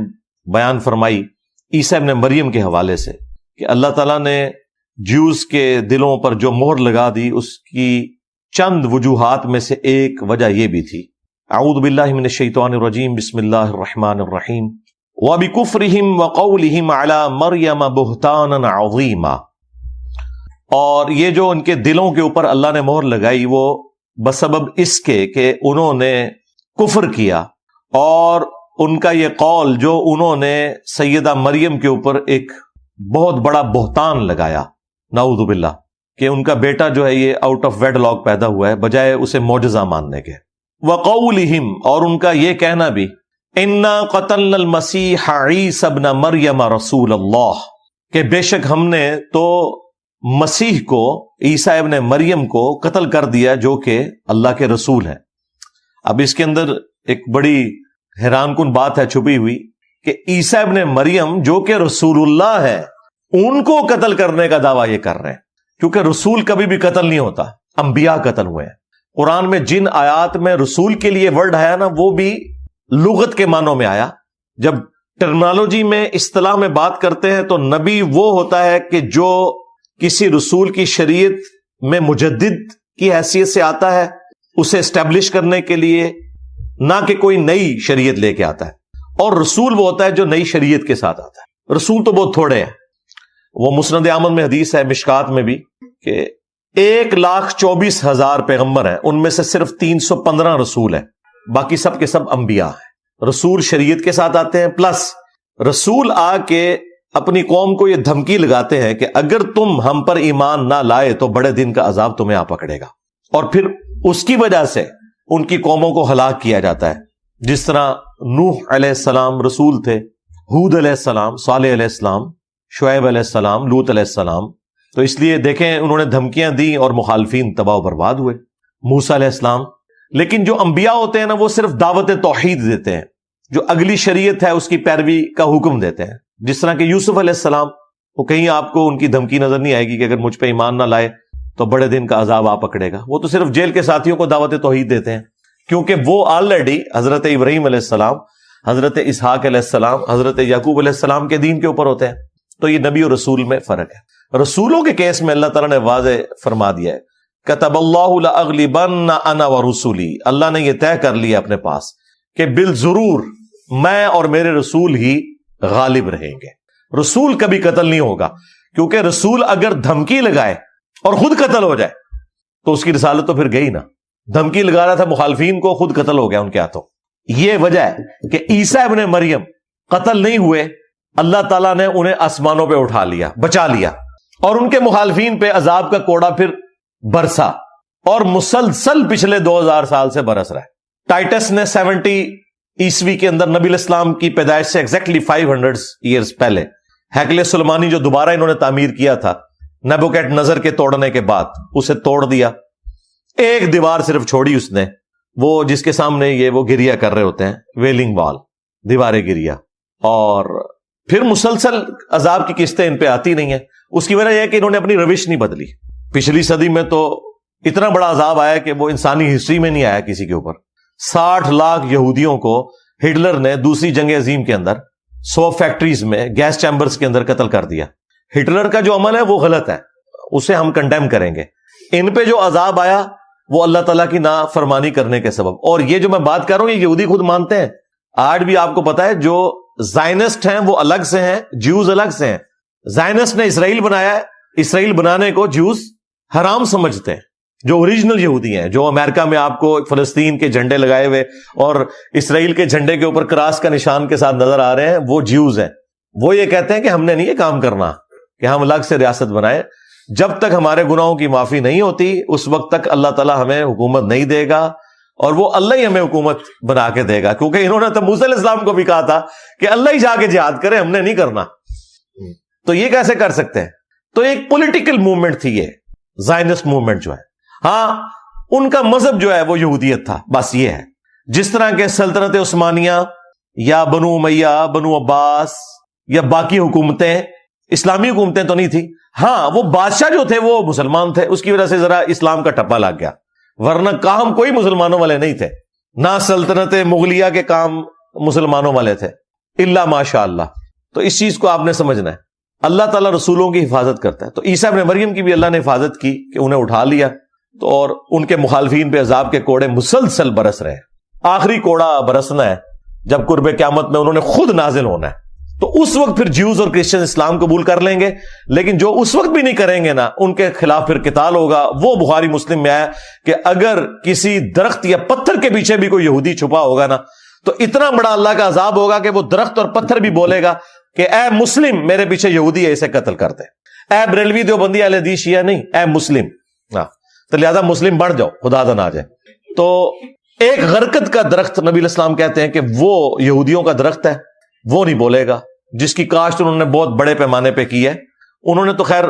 A: بیان فرمائی عیسیٰ ابن مریم کے حوالے سے کہ اللہ تعالیٰ نے جیوز کے دلوں پر جو مہر لگا دی، اس کی چند وجوہات میں سے ایک وجہ یہ بھی تھی. اعوذ باللہ من الشیطان الرجیم، بسم اللہ الرحمن الرحیم. وَبِكُفْرِهِمْ وَقَوْلِهِمْ عَلَى مَرْيَمَ بُهْتَانًا عَظِيمًا. اور یہ جو ان کے دلوں کے اوپر اللہ نے مہر لگائی وہ بسبب اس کے کہ انہوں نے کفر کیا، اور ان کا یہ قول جو انہوں نے سیدہ مریم کے اوپر ایک بہت بڑا بہتان لگایا، نعوذ باللہ، کہ ان کا بیٹا جو ہے یہ آؤٹ آف ویڈ لاک پیدا ہوا ہے بجائے اسے معجزہ ماننے کے. وَقَوْلِهِمْ، اور ان کا یہ کہنا بھی، اِنَّا قَتَلْنَا الْمَسِيحَ عِيسَى ابْنَ مَرْيَمَ رَسُولَ اللَّهِ، کہ بے شک ہم نے تو مسیح کو، عیسیٰ ابن مریم کو قتل کر دیا جو کہ اللہ کے رسول ہیں. اب اس کے اندر ایک بڑی حیران کن بات ہے چھپی ہوئی کہ عیسیٰ ابن مریم جو کہ رسول اللہ ہے ان کو قتل کرنے کا دعویٰ یہ کر رہے ہیں، کیونکہ رسول کبھی بھی قتل نہیں ہوتا، انبیاء قتل ہوئے ہیں. قرآن میں جن آیات میں رسول کے لیے ورڈ آیا نا وہ بھی لغت کے معنوں میں آیا. جب ٹرمنالوجی میں اصطلاح میں بات کرتے ہیں تو نبی وہ ہوتا ہے کہ جو کسی رسول کی شریعت میں مجدد کی حیثیت سے آتا ہے، اسے اسٹیبلش کرنے کے لیے، نہ کہ کوئی نئی شریعت لے کے آتا ہے. اور رسول وہ ہوتا ہے جو نئی شریعت کے ساتھ آتا ہے. رسول تو بہت تھوڑے ہیں. وہ مسند احمد میں حدیث ہے، مشکات میں بھی، کہ 1,24,000 پیغمبر ہیں، ان میں سے صرف 315 رسول ہیں، باقی سب کے سب انبیاء ہیں. رسول شریعت کے ساتھ آتے ہیں، پلس رسول آ کے اپنی قوم کو یہ دھمکی لگاتے ہیں کہ اگر تم ہم پر ایمان نہ لائے تو بڑے دن کا عذاب تمہیں آ پکڑے گا، اور پھر اس کی وجہ سے ان کی قوموں کو ہلاک کیا جاتا ہے. جس طرح نوح علیہ السلام رسول تھے، ہود علیہ السلام، صالح علیہ السلام، شعیب علیہ السلام، لوط علیہ السلام، تو اس لیے دیکھیں انہوں نے دھمکیاں دی اور مخالفین تباہ و برباد ہوئے. موسیٰ علیہ السلام. لیکن جو انبیاء ہوتے ہیں نا وہ صرف دعوت توحید دیتے ہیں، جو اگلی شریعت ہے اس کی پیروی کا حکم دیتے ہیں. جس طرح کہ یوسف علیہ السلام، وہ کہیں آپ کو ان کی دھمکی نظر نہیں آئے گی کہ اگر مجھ پہ ایمان نہ لائے تو بڑے دن کا عذاب آ پکڑے گا. وہ تو صرف جیل کے ساتھیوں کو دعوت توحید دیتے ہیں، کیونکہ وہ آلریڈی حضرت ابراہیم علیہ السلام، حضرت اسحاق علیہ السلام، حضرت یعقوب علیہ السلام کے دین کے اوپر ہوتے ہیں. تو یہ نبی اور رسول میں فرق ہے. رسولوں کے کیس میں اللہ تعالیٰ نے واضح فرما دیا ہے، کتب اللہ لأغلبن انا ورسولی، اللہ نے یہ طے کر لیا اپنے پاس کہ بالضرور میں اور میرے رسول ہی غالب رہیں گے. رسول کبھی قتل نہیں ہوگا، کیونکہ رسول اگر دھمکی لگائے اور خود قتل ہو جائے تو اس کی رسالت تو پھر گئی نا. دھمکی لگا رہا تھا مخالفین کو, خود قتل ہو گیا ان کے ہاتھوں. یہ وجہ ہے کہ عیسیٰ ابن مریم قتل نہیں ہوئے, اللہ تعالیٰ نے انہیں آسمانوں پہ اٹھا لیا, بچا لیا, اور ان کے مخالفین پہ عذاب کا کوڑا پھر برسا, اور مسلسل پچھلے 2000 سال سے برس رہا ہے. ٹائٹس نے 70 عیسوی کے اندر نبی الاسلام کی پیدائش سے ایگزیکٹلی 500 ایئرز پہلے ہیکل سلیمانی جو دوبارہ انہوں نے تعمیر کیا تھا نیبوکیڈ نظر کے توڑنے کے بعد, اسے توڑ دیا. ایک دیوار صرف چھوڑی اس نے, وہ جس کے سامنے یہ وہ گریا کر رہے ہوتے ہیں, ویلنگ وال, دیوار گریا, اور پھر مسلسل عذاب کی قسطیں ان پہ آتی نہیں ہیں. اس کی وجہ یہ ہے کہ انہوں نے اپنی روش نہیں بدلی. پچھلی صدی میں تو اتنا بڑا عذاب آیا کہ وہ انسانی ہسٹری میں نہیں آیا کسی کے اوپر. 60 لاکھ یہودیوں کو ہٹلر نے دوسری جنگ عظیم کے اندر 100 فیکٹریز میں گیس چیمبرز کے اندر قتل کر دیا. ہٹلر کا جو عمل ہے وہ غلط ہے, اسے ہم کنڈیم کریں گے. ان پہ جو عذاب آیا وہ اللہ تعالیٰ کی نافرمانی کرنے کے سبب. اور یہ جو میں بات کر رہا ہوں یہ یہودی خود مانتے ہیں. آج بھی آپ کو پتا ہے جو زائنسٹ ہیں وہ الگ سے ہیں, جیوز الگ سے ہیں. زائنسٹ نے اسرائیل بنایا ہے, اسرائیل بنانے کو جیوز حرام سمجھتے ہیں. جو اوریجنل یہودی ہیں, جو امریکہ میں آپ کو فلسطین کے جھنڈے لگائے ہوئے اور اسرائیل کے جھنڈے کے اوپر کراس کا نشان کے ساتھ نظر آ رہے ہیں, وہ جیوز ہیں. وہ یہ کہتے ہیں کہ ہم نے نہیں یہ کام کرنا کہ ہم الگ سے ریاست بنائیں. جب تک ہمارے گناہوں کی معافی نہیں ہوتی اس وقت تک اللہ تعالیٰ ہمیں حکومت نہیں دے گا, اور وہ اللہ ہی ہمیں حکومت بنا کے دے گا, کیونکہ انہوں نے تو موسیٰ علیہ السلام کو بھی کہا تھا کہ اللہ ہی جا کے جہاد کرے, ہم نے نہیں کرنا. تو یہ کیسے کر سکتے ہیں؟ تو ایک پولیٹیکل موومنٹ تھی یہ زائنسٹ موومنٹ جو ہے. ہاں ان کا مذہب جو ہے وہ یہودیت تھا, بس یہ ہے. جس طرح کے سلطنت عثمانیہ یا بنو امیہ, بنو عباس یا باقی حکومتیں, اسلامی حکومتیں تو نہیں تھی. ہاں وہ بادشاہ جو تھے وہ مسلمان تھے, اس کی وجہ سے ذرا اسلام کا ٹپا لگ گیا, ورنہ کام کوئی مسلمانوں والے نہیں تھے. نہ سلطنت مغلیہ کے کام مسلمانوں والے تھے الا ماشاء اللہ. تو اس چیز کو آپ نے سمجھنا ہے, اللہ تعالیٰ رسولوں کی حفاظت کرتا ہے. تو عیسیٰ ابن مریم کی بھی اللہ نے حفاظت کی کہ انہیں اٹھا لیا, تو اور ان کے مخالفین پہ عذاب کے کوڑے مسلسل برس رہے ہیں. آخری کوڑا برسنا ہے جب قرب قیامت میں انہوں نے خود نازل ہونا ہے. تو اس وقت پھر جیوز اور کرسچن اسلام قبول کر لیں گے, لیکن جو اس وقت بھی نہیں کریں گے نا, ان کے خلاف پھر قتال ہوگا. وہ بخاری مسلم میں آیا کہ اگر کسی درخت یا پتھر کے پیچھے بھی کوئی یہودی چھپا ہوگا نا, تو اتنا بڑا اللہ کا عذاب ہوگا کہ وہ درخت اور پتھر بھی بولے گا کہ اے مسلم میرے پیچھے یہودی ہے, اسے قتل کر دے. اے بریلوی دیوبندی اہل حدیث شیعہ نہیں, اے مسلم. تو لہذا مسلم بن جاؤ, خدا دن آ جائے. تو ایک غرقد کا درخت نبی الاسلام کہتے ہیں کہ وہ یہودیوں کا درخت ہے, وہ نہیں بولے گا, جس کی کاشت انہوں نے بہت بڑے پیمانے پہ کی ہے. انہوں نے تو خیر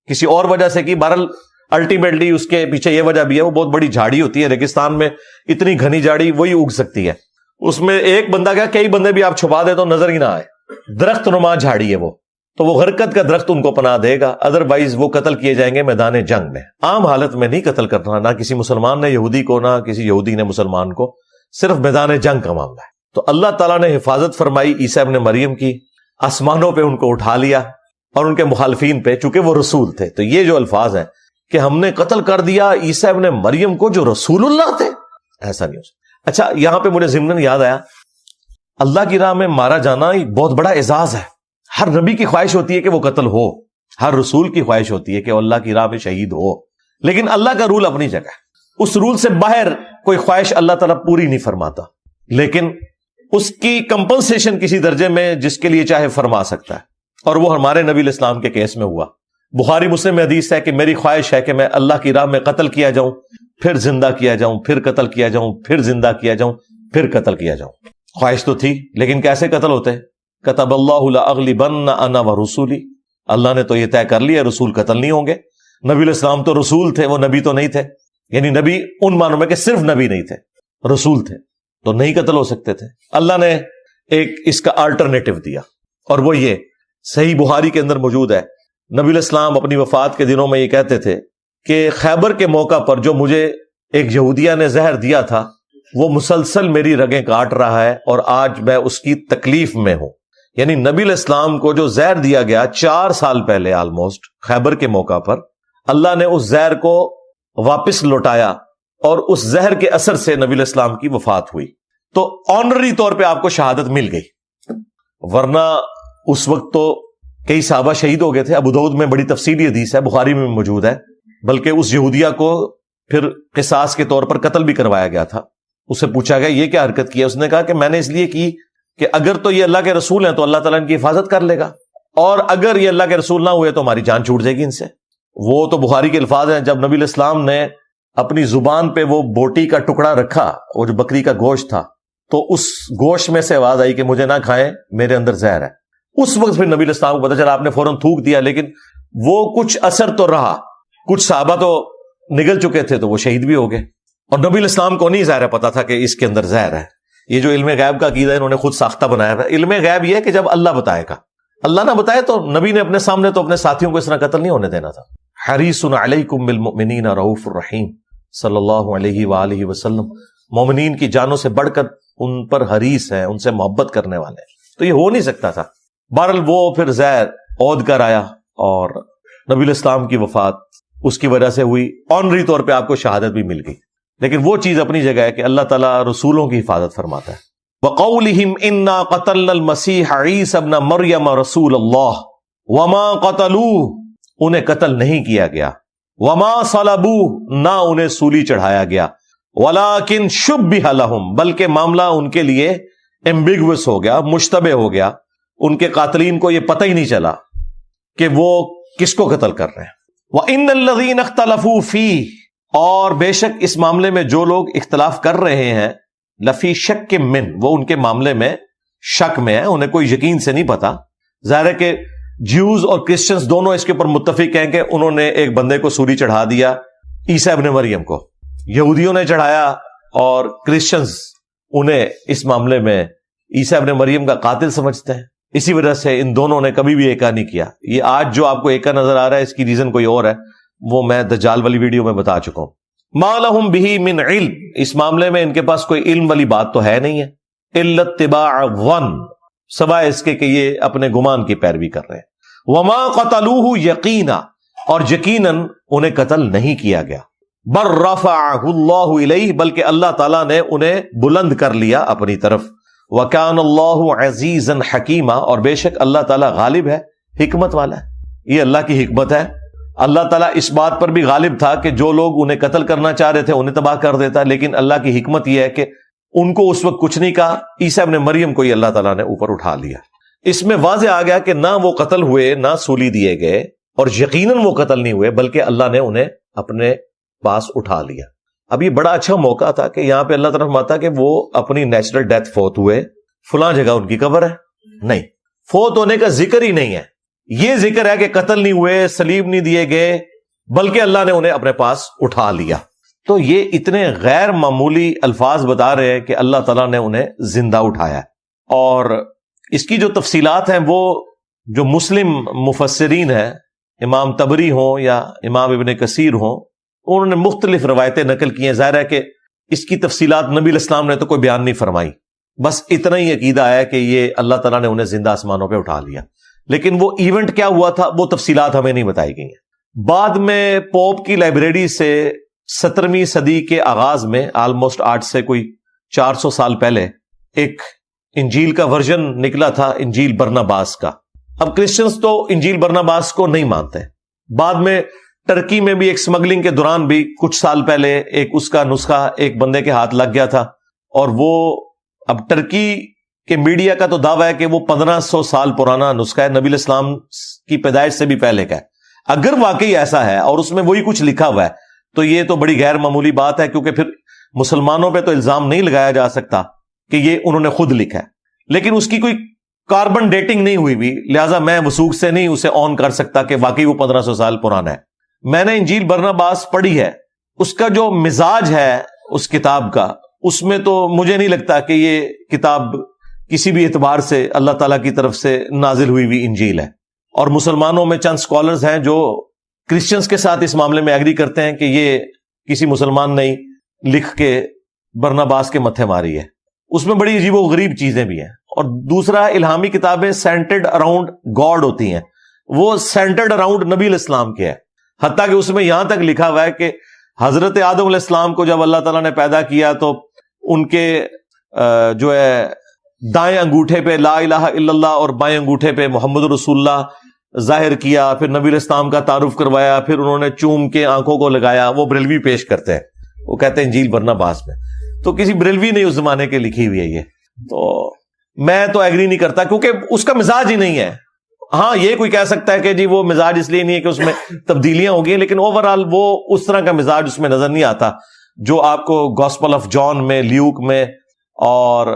A: کسی اور وجہ سے کی, بہرحال الٹیمیٹلی اس کے پیچھے یہ وجہ بھی ہے, وہ بہت بڑی جھاڑی ہوتی ہے ریگستان میں, اتنی گھنی جھاڑی وہی اگ سکتی ہے. اس میں ایک بندہ کیا, کئی بندے بھی آپ چھپا دے تو نظر ہی نہ آئے. درخت نما جھاڑی ہے وہ, تو وہ غرقد کا درخت ان کو پناہ دے گا. ادروائز وہ قتل کیے جائیں گے میدان جنگ میں. عام حالت میں نہیں قتل کرنا, نہ کسی مسلمان نے یہودی کو, نہ کسی یہودی نے مسلمان کو, صرف میدان جنگ کا معاملہ ہے. تو اللہ تعالیٰ نے حفاظت فرمائی عیسیٰ ابن مریم کی, آسمانوں پہ ان کو اٹھا لیا, اور ان کے مخالفین پہ, چونکہ وہ رسول تھے. تو یہ جو الفاظ ہیں کہ ہم نے قتل کر دیا عیسیٰ ابن مریم کو جو رسول اللہ تھے, ایسا نہیں ہو سکتا. اچھا یہاں پہ مجھے ضمناً یاد آیا, اللہ کی راہ میں مارا جانا ایک بہت بڑا اعزاز ہے. ہر نبی کی خواہش ہوتی ہے کہ وہ قتل ہو, ہر رسول کی خواہش ہوتی ہے کہ وہ اللہ کی راہ میں شہید ہو, لیکن اللہ کا رول اپنی جگہ ہے. اس رول سے باہر کوئی خواہش اللہ تعالیٰ پوری نہیں فرماتا, لیکن اس کی کمپنسیشن کسی درجے میں جس کے لیے چاہے فرما سکتا ہے. اور وہ ہمارے نبی الاسلام کے کیس میں ہوا. بخاری مسلم میں حدیث ہے کہ میری خواہش ہے کہ میں اللہ کی راہ میں قتل کیا جاؤں, پھر زندہ کیا جاؤں, پھر قتل کیا جاؤں, پھر زندہ کیا جاؤں, پھر قتل کیا جاؤں. خواہش تو تھی, لیکن کیسے قتل ہوتے ہیں؟ کتب اللہ لأغلبن انا ورسولی, اللہ نے تو یہ طے کر لیا رسول قتل نہیں ہوں گے. نبی الاسلام تو رسول تھے, وہ نبی تو نہیں تھے. یعنی نبی ان معنوں میں کہ صرف نبی نہیں تھے, رسول تھے, تو نہیں قتل ہو سکتے تھے. اللہ نے ایک اس کا آلٹرنیٹو دیا, اور وہ یہ صحیح بخاری کے اندر موجود ہے. نبی الاسلام اپنی وفات کے دنوں میں یہ کہتے تھے کہ خیبر کے موقع پر جو مجھے ایک یہودیہ نے زہر دیا تھا وہ مسلسل میری رگیں کاٹ رہا ہے, اور آج میں اس کی تکلیف میں ہوں. یعنی نبی الاسلام کو جو زہر دیا گیا 4 سال پہلے آلموسٹ خیبر کے موقع پر, اللہ نے اس زہر کو واپس لوٹایا, اور اس زہر کے اثر سے نبی الاسلام کی وفات ہوئی. تو آنرری طور پہ آپ کو شہادت مل گئی, ورنہ اس وقت تو کئی صحابہ شہید ہو گئے تھے. ابو داؤد میں بڑی تفصیلی حدیث ہے, بخاری میں موجود ہے, بلکہ اس یہودیہ کو پھر قصاص کے طور پر قتل بھی کروایا گیا تھا. اسے پوچھا گیا یہ کیا حرکت کی ہے؟ اس نے کہا کہ میں نے اس لیے کی کہ اگر تو یہ اللہ کے رسول ہیں تو اللہ تعالیٰ ان کی حفاظت کر لے گا، اور اگر یہ اللہ کے رسول نہ ہوئے تو ہماری جان چھوٹ جائے گی ان سے. وہ تو بخاری کے الفاظ ہیں، جب نبی علیہ السلام نے اپنی زبان پہ وہ بوٹی کا ٹکڑا رکھا، وہ جو بکری کا گوشت تھا، تو اس گوشت میں سے آواز آئی کہ مجھے نہ کھائیں، میرے اندر زہر ہے. اس وقت پھر نبی علیہ السلام کو پتہ چلا، آپ نے فوراً تھوک دیا، لیکن وہ کچھ اثر تو رہا. کچھ صحابہ تو نگل چکے تھے تو وہ شہید بھی ہو گئے، اور نبی علیہ السلام کو نہیں ظاہر پتا تھا کہ اس کے اندر زہر ہے. یہ جو علم غیب کا عقیدہ انہوں نے خود ساختہ بنایا ہے. علم غیب یہ ہے کہ جب اللہ بتائے گا، اللہ نہ بتائے تو نبی نے اپنے سامنے تو اپنے ساتھیوں کو اس طرح قتل نہیں ہونے دینا تھا. حریص علیکم بالمؤمنین رؤوف الرحیم صلی اللہ علیہ وآلہ وسلم. مومنین کی جانوں سے بڑھ کر ان پر حریص ہیں، ان سے محبت کرنے والے ہیں. تو یہ ہو نہیں سکتا تھا. بہرحال وہ پھر زہر عود کر آیا اور نبی علیہ السلام کی وفات اس کی وجہ سے ہوئی. آنری طور پہ آپ کو شہادت بھی مل گئی، لیکن وہ چیز اپنی جگہ ہے کہ اللہ تعالیٰ رسولوں کی حفاظت فرماتا ہے. وَقَوْلِهِمْ إِنَّا قَتَلْنَا الْمَسِيحَ عِيسَى ابْنَ مَرْيَمَ رَسُولَ اللَّهِ وَمَا قَتَلُوهُ، انہیں قتل نہیں کیا گیا. وَمَا صَلَبُوهُ، نہ انہیں سولی چڑھایا گیا. وَلَٰكِنْ شُبِّهَ لَهُمْ، بلکہ معاملہ ان کے لیے ایمبیگوس ہو گیا، مشتبہ ہو گیا. ان کے قاتلین کو یہ پتہ ہی نہیں چلا کہ وہ کس کو قتل کر رہے ہیں. وَإِنَّ الَّذِينَ اخْتَلَفُوا فِيهِ، اور بے شک اس معاملے میں جو لوگ اختلاف کر رہے ہیں، لفی شک من، وہ ان کے معاملے میں شک میں ہے، انہیں کوئی یقین سے نہیں پتا. ظاہر ہے کہ جیوز اور کرسچنز دونوں اس کے اوپر متفق ہیں کہ انہوں نے ایک بندے کو سولی چڑھا دیا، عیسیٰ ابن مریم کو. یہودیوں نے چڑھایا اور کرسچنز انہیں اس معاملے میں عیسیٰ ابن مریم کا قاتل سمجھتے ہیں. اسی وجہ سے ان دونوں نے کبھی بھی ایکا نہیں کیا. یہ آج جو آپ کو ایکا نظر آ رہا ہے، اس کی ریزن کوئی اور ہے، وہ میں دجال والی ویڈیو میں بتا چکا ہوں. ما لہم بہ من علم، اس معاملے میں ان کے پاس کوئی علم والی بات تو ہے نہیں ہے. الا اتباع الظن، سوائے اس کے کہ یہ اپنے گمان کی پیروی کر رہے ہیں. وما قتلوہ یقینا، اور یقیناً انہیں قتل نہیں کیا گیا. بل رفعہ اللہ الیہ، بلکہ اللہ تعالیٰ نے انہیں بلند کر لیا اپنی طرف. وکان اللہ عزیزا حکیما، اور بے شک اللہ تعالیٰ غالب ہے، حکمت والا ہے. یہ اللہ کی حکمت ہے. اللہ تعالیٰ اس بات پر بھی غالب تھا کہ جو لوگ انہیں قتل کرنا چاہ رہے تھے انہیں تباہ کر دیتا، لیکن اللہ کی حکمت یہ ہے کہ ان کو اس وقت کچھ نہیں کہا. عیسیٰ ابن مریم کو یہ اللہ تعالیٰ نے اوپر اٹھا لیا. اس میں واضح آ گیا کہ نہ وہ قتل ہوئے، نہ سولی دیے گئے، اور یقیناً وہ قتل نہیں ہوئے، بلکہ اللہ نے انہیں اپنے پاس اٹھا لیا. اب یہ بڑا اچھا موقع تھا کہ یہاں پہ اللہ تعالیٰ فرماتا کہ وہ اپنی نیچرل ڈیتھ فوت ہوئے، فلاں جگہ ان کی قبر ہے. نہیں، فوت ہونے کا ذکر ہی نہیں ہے. یہ ذکر ہے کہ قتل نہیں ہوئے، سلیب نہیں دیے گئے، بلکہ اللہ نے انہیں اپنے پاس اٹھا لیا. تو یہ اتنے غیر معمولی الفاظ بتا رہے ہیں کہ اللہ تعالیٰ نے انہیں زندہ اٹھایا. اور اس کی جو تفصیلات ہیں وہ جو مسلم مفسرین ہیں، امام طبری ہوں یا امام ابن کثیر ہوں، انہوں نے مختلف روایتیں نقل کی ہیں. ظاہر ہے کہ اس کی تفصیلات نبی علیہ السلام نے تو کوئی بیان نہیں فرمائی، بس اتنا ہی عقیدہ ہے کہ یہ اللہ تعالیٰ نے انہیں زندہ آسمانوں پہ اٹھا لیا. لیکن وہ ایونٹ کیا ہوا تھا وہ تفصیلات ہمیں نہیں بتائی گئی ہیں. بعد میں پوپ کی لائبریری سے 17ویں صدی کے آغاز میں، آلموسٹ آج سے کوئی 400 سال پہلے، ایک انجیل کا ورژن نکلا تھا، انجیل برناباس کا. اب کرسچنز تو انجیل برناباس کو نہیں مانتے. بعد میں ٹرکی میں بھی ایک سمگلنگ کے دوران بھی کچھ سال پہلے ایک اس کا نسخہ ایک بندے کے ہاتھ لگ گیا تھا، اور وہ اب ٹرکی کے میڈیا کا تو دعویٰ ہے کہ وہ 1500 سال پرانا نسخہ ہے، نبی علیہ السلام کی پیدائش سے بھی پہلے کا ہے. اگر واقعی ایسا ہے اور اس میں وہی کچھ لکھا ہوا ہے تو یہ تو بڑی غیر معمولی بات ہے، کیونکہ پھر مسلمانوں پہ تو الزام نہیں لگایا جا سکتا کہ یہ انہوں نے خود لکھا ہے. لیکن اس کی کوئی کاربن ڈیٹنگ نہیں ہوئی بھی، لہٰذا میں وثوق سے نہیں اسے آن کر سکتا کہ واقعی وہ 1500 سال پرانا ہے. میں نے انجیل برناباس پڑھی ہے، اس کا جو مزاج ہے اس کتاب کا، اس میں تو مجھے نہیں لگتا کہ یہ کتاب کسی بھی اعتبار سے اللہ تعالیٰ کی طرف سے نازل ہوئی ہوئی انجیل ہے. اور مسلمانوں میں چند سکولرز ہیں جو کرسچنز کے ساتھ اس معاملے میں ایگری کرتے ہیں کہ یہ کسی مسلمان نے لکھ کے برناباس کے متھے ماری ہے. اس میں بڑی عجیب و غریب چیزیں بھی ہیں. اور دوسرا، الہامی کتابیں سینٹرڈ اراؤنڈ گاڈ ہوتی ہیں، وہ سینٹرڈ اراؤنڈ نبی علیہ السلام کے ہے. حتیٰ کہ اس میں یہاں تک لکھا ہوا ہے کہ حضرت آدم علیہ السلام کو جب اللہ تعالیٰ نے پیدا کیا تو ان کے جو ہے دائیں انگوٹھے پہ لا الہ الا اللہ اور بائیں انگوٹھے پہ محمد رسول اللہ ظاہر کیا، پھر نبی علیہ السلام کا تعارف کروایا، پھر انہوں نے چوم کے آنکھوں کو لگایا، وہ بریلوی پیش کرتے ہیں، وہ کہتے ہیں انجیل برناباس میں، تو کسی بریلوی نے اس زمانے کے لکھی ہوئی ہے یہ، تو میں تو ایگری نہیں کرتا کیونکہ اس کا مزاج ہی نہیں ہے. ہاں یہ کوئی کہہ سکتا ہے کہ جی وہ مزاج اس لیے نہیں ہے کہ اس میں تبدیلیاں ہو گئی، لیکن اوورآل وہ اس طرح کا مزاج اس میں نظر نہیں آتا جو آپ کو گاسپل آف جان میں، لیوک میں اور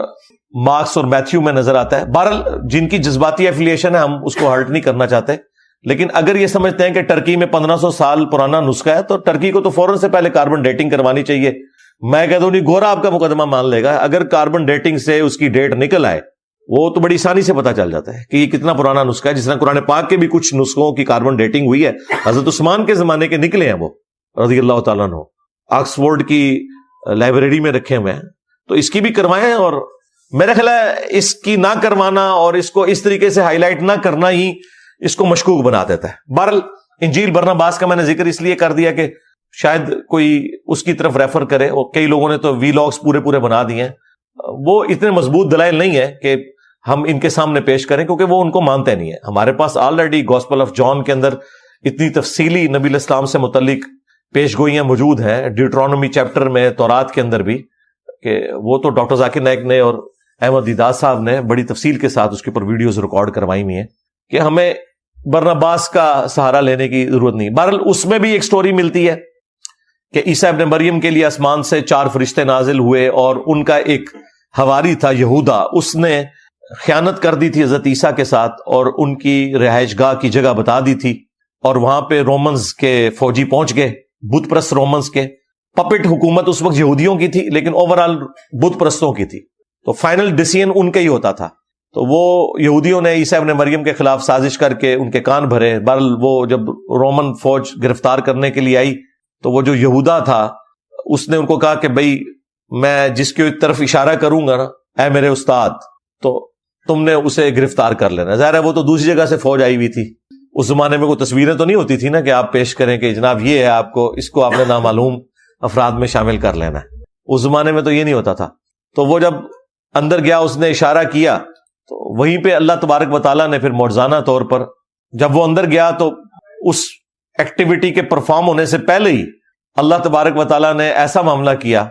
A: مارکس اور میتھیو میں نظر آتا ہے. بہرحال جن کی جذباتی ایفیلیشن ہے ہم اس کو ہرٹ نہیں کرنا چاہتے، لیکن اگر یہ سمجھتے ہیں کہ ٹرکی میں 1500 سال پرانا نسخہ ہے تو ٹرکی کو تو فوراً سے پہلے کاربن ڈیٹنگ کروانی چاہیے. میں کہتا ہوں نہیں، گورا آپ کا مقدمہ مان لے گا، اگر کاربن ڈیٹنگ سے اس کی ڈیٹ نکل آئے وہ تو بڑی آسانی سے پتا چل جاتا ہے کہ یہ کتنا پرانا نسخہ ہے. جس طرح قرآن پاک کے بھی کچھ نسخوں کی کاربن ڈیٹنگ ہوئی ہے، حضرت عثمان کے زمانے کے نکلے ہیں وہ رضی اللہ تعالیٰ عنہ، آکسفورڈ کی لائبریری میں رکھے ہوئے ہیں، تو اس کی بھی کروائیں. اور میرا خیال ہے اس کی نہ کروانا اور اس کو اس طریقے سے ہائی لائٹ نہ کرنا ہی اس کو مشکوک بنا دیتا ہے. بہرحال انجیل برناباس کا میں نے ذکر اس لیے کر دیا کہ شاید کوئی اس کی طرف ریفر کرے، اور کئی لوگوں نے تو وی لاگس پورے بنا دیے ہیں. وہ اتنے مضبوط دلائل نہیں ہے کہ ہم ان کے سامنے پیش کریں کیونکہ وہ ان کو مانتے نہیں ہیں. ہمارے پاس آلریڈی گاسپل آف جان کے اندر اتنی تفصیلی نبی علیہ السلام سے متعلق پیش گوئیاں موجود ہیں، ڈیوٹرانومی چیپٹر میں، تورات کے اندر بھی، کہ وہ تو ڈاکٹر ذاکر نائک نے اور احمد دیدار صاحب نے بڑی تفصیل کے ساتھ اس کے اوپر ویڈیوز ریکارڈ کروائی ہوئی ہیں کہ ہمیں برناباس کا سہارا لینے کی ضرورت نہیں. بہرحال اس میں بھی ایک سٹوری ملتی ہے کہ عیسیٰ ابن مریم کے لیے آسمان سے 4 فرشتے نازل ہوئے اور ان کا ایک حواری تھا یہودا، اس نے خیانت کر دی تھی حضرت عیسیٰ کے ساتھ اور ان کی رہائش گاہ کی جگہ بتا دی تھی، اور وہاں پہ رومنز کے فوجی پہنچ گئے، بت پرست رومنز کے. پپٹ حکومت اس وقت یہودیوں کی تھی لیکن اوورال بت پرستوں کی تھی، تو فائنل ڈیسیژن ان کا ہی ہوتا تھا. تو وہ یہودیوں نے عیسیٰ ابن مریم کے خلاف سازش کر کے ان کے کان بھرے. بہرحال وہ جب رومن فوج گرفتار کرنے کے لیے آئی تو وہ جو یہودا تھا اس نے ان کو کہا کہ بھئی میں جس کی طرف اشارہ کروں گا نا اے میرے استاد، تو تم نے اسے گرفتار کر لینا. ظاہر ہے وہ تو دوسری جگہ سے فوج آئی ہوئی تھی، اس زمانے میں کوئی تصویریں تو نہیں ہوتی تھی نا کہ آپ پیش کریں کہ جناب یہ ہے، آپ کو اس کو آپ نے نامعلوم افراد میں شامل کر لینا ہے. اس زمانے میں تو یہ نہیں ہوتا تھا. تو وہ جب اندر گیا، اس نے اشارہ کیا، تو وہیں پہ اللہ تبارک و تعالیٰ نے پھر معجزانہ طور پر جب وہ اندر گیا تو اس ایکٹیویٹی کے پرفارم ہونے سے پہلے ہی اللہ تبارک و تعالیٰ نے ایسا معاملہ کیا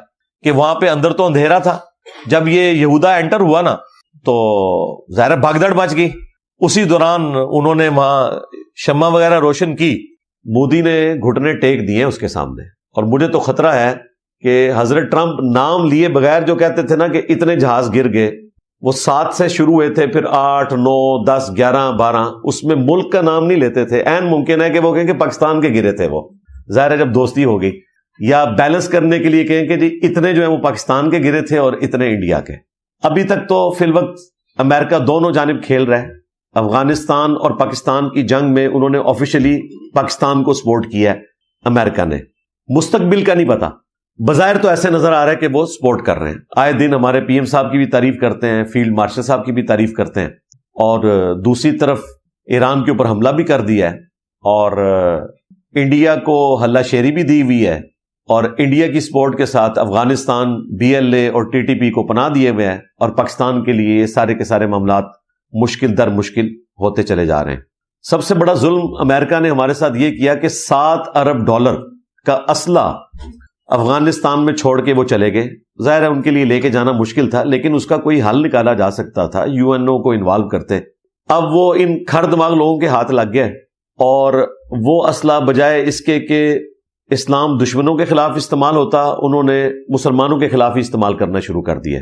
A: کہ وہاں پہ اندر تو اندھیرا تھا. جب یہ یہودا انٹر ہوا نا تو ظاہر بھاگ دوڑ مچ گئی. اسی دوران انہوں نے وہاں شمع وغیرہ روشن کی، مودی نے گھٹنے ٹیک دیے اس کے سامنے. اور مجھے تو خطرہ ہے کہ حضرت ٹرمپ نام لیے بغیر جو کہتے تھے نا کہ اتنے جہاز گر گئے، وہ 7 سے شروع ہوئے تھے، پھر 8 9 10 11 12، اس میں ملک کا نام نہیں لیتے تھے. عین ممکن ہے کہ وہ کہیں کہ پاکستان کے گرے تھے. وہ ظاہر ہے جب دوستی ہو گئی، یا بیلنس کرنے کے لیے کہیں کہ جی اتنے جو ہیں وہ پاکستان کے گرے تھے اور اتنے انڈیا کے. ابھی تک تو فی الوقت امریکہ دونوں جانب کھیل رہا ہے. افغانستان اور پاکستان کی جنگ میں انہوں نے آفیشلی پاکستان کو سپورٹ کیا ہے امریکہ نے. مستقبل کا نہیں پتا، بظاہر تو ایسے نظر آ رہا ہے کہ وہ سپورٹ کر رہے ہیں. آئے دن ہمارے پی ایم صاحب کی بھی تعریف کرتے ہیں، فیلڈ مارشل صاحب کی بھی تعریف کرتے ہیں، اور دوسری طرف ایران کے اوپر حملہ بھی کر دیا ہے، اور انڈیا کو ہلہ شیری بھی دی ہوئی ہے، اور انڈیا کی سپورٹ کے ساتھ افغانستان BLA اور TTP کو پناہ دیے ہوئے ہیں، اور پاکستان کے لیے یہ سارے کے سارے معاملات مشکل در مشکل ہوتے چلے جا رہے ہیں. سب سے بڑا ظلم امریکہ نے ہمارے ساتھ یہ کیا کہ $7 ارب کا اسلحہ افغانستان میں چھوڑ کے وہ چلے گئے. ظاہر ہے ان کے لیے لے کے جانا مشکل تھا، لیکن اس کا کوئی حل نکالا جا سکتا تھا، UNO کو انوالو کرتے. اب وہ ان کھر دماغ لوگوں کے ہاتھ لگ گئے، اور وہ اسلحہ بجائے اس کے کہ اسلام دشمنوں کے خلاف استعمال ہوتا، انہوں نے مسلمانوں کے خلاف ہی استعمال کرنا شروع کر دیا.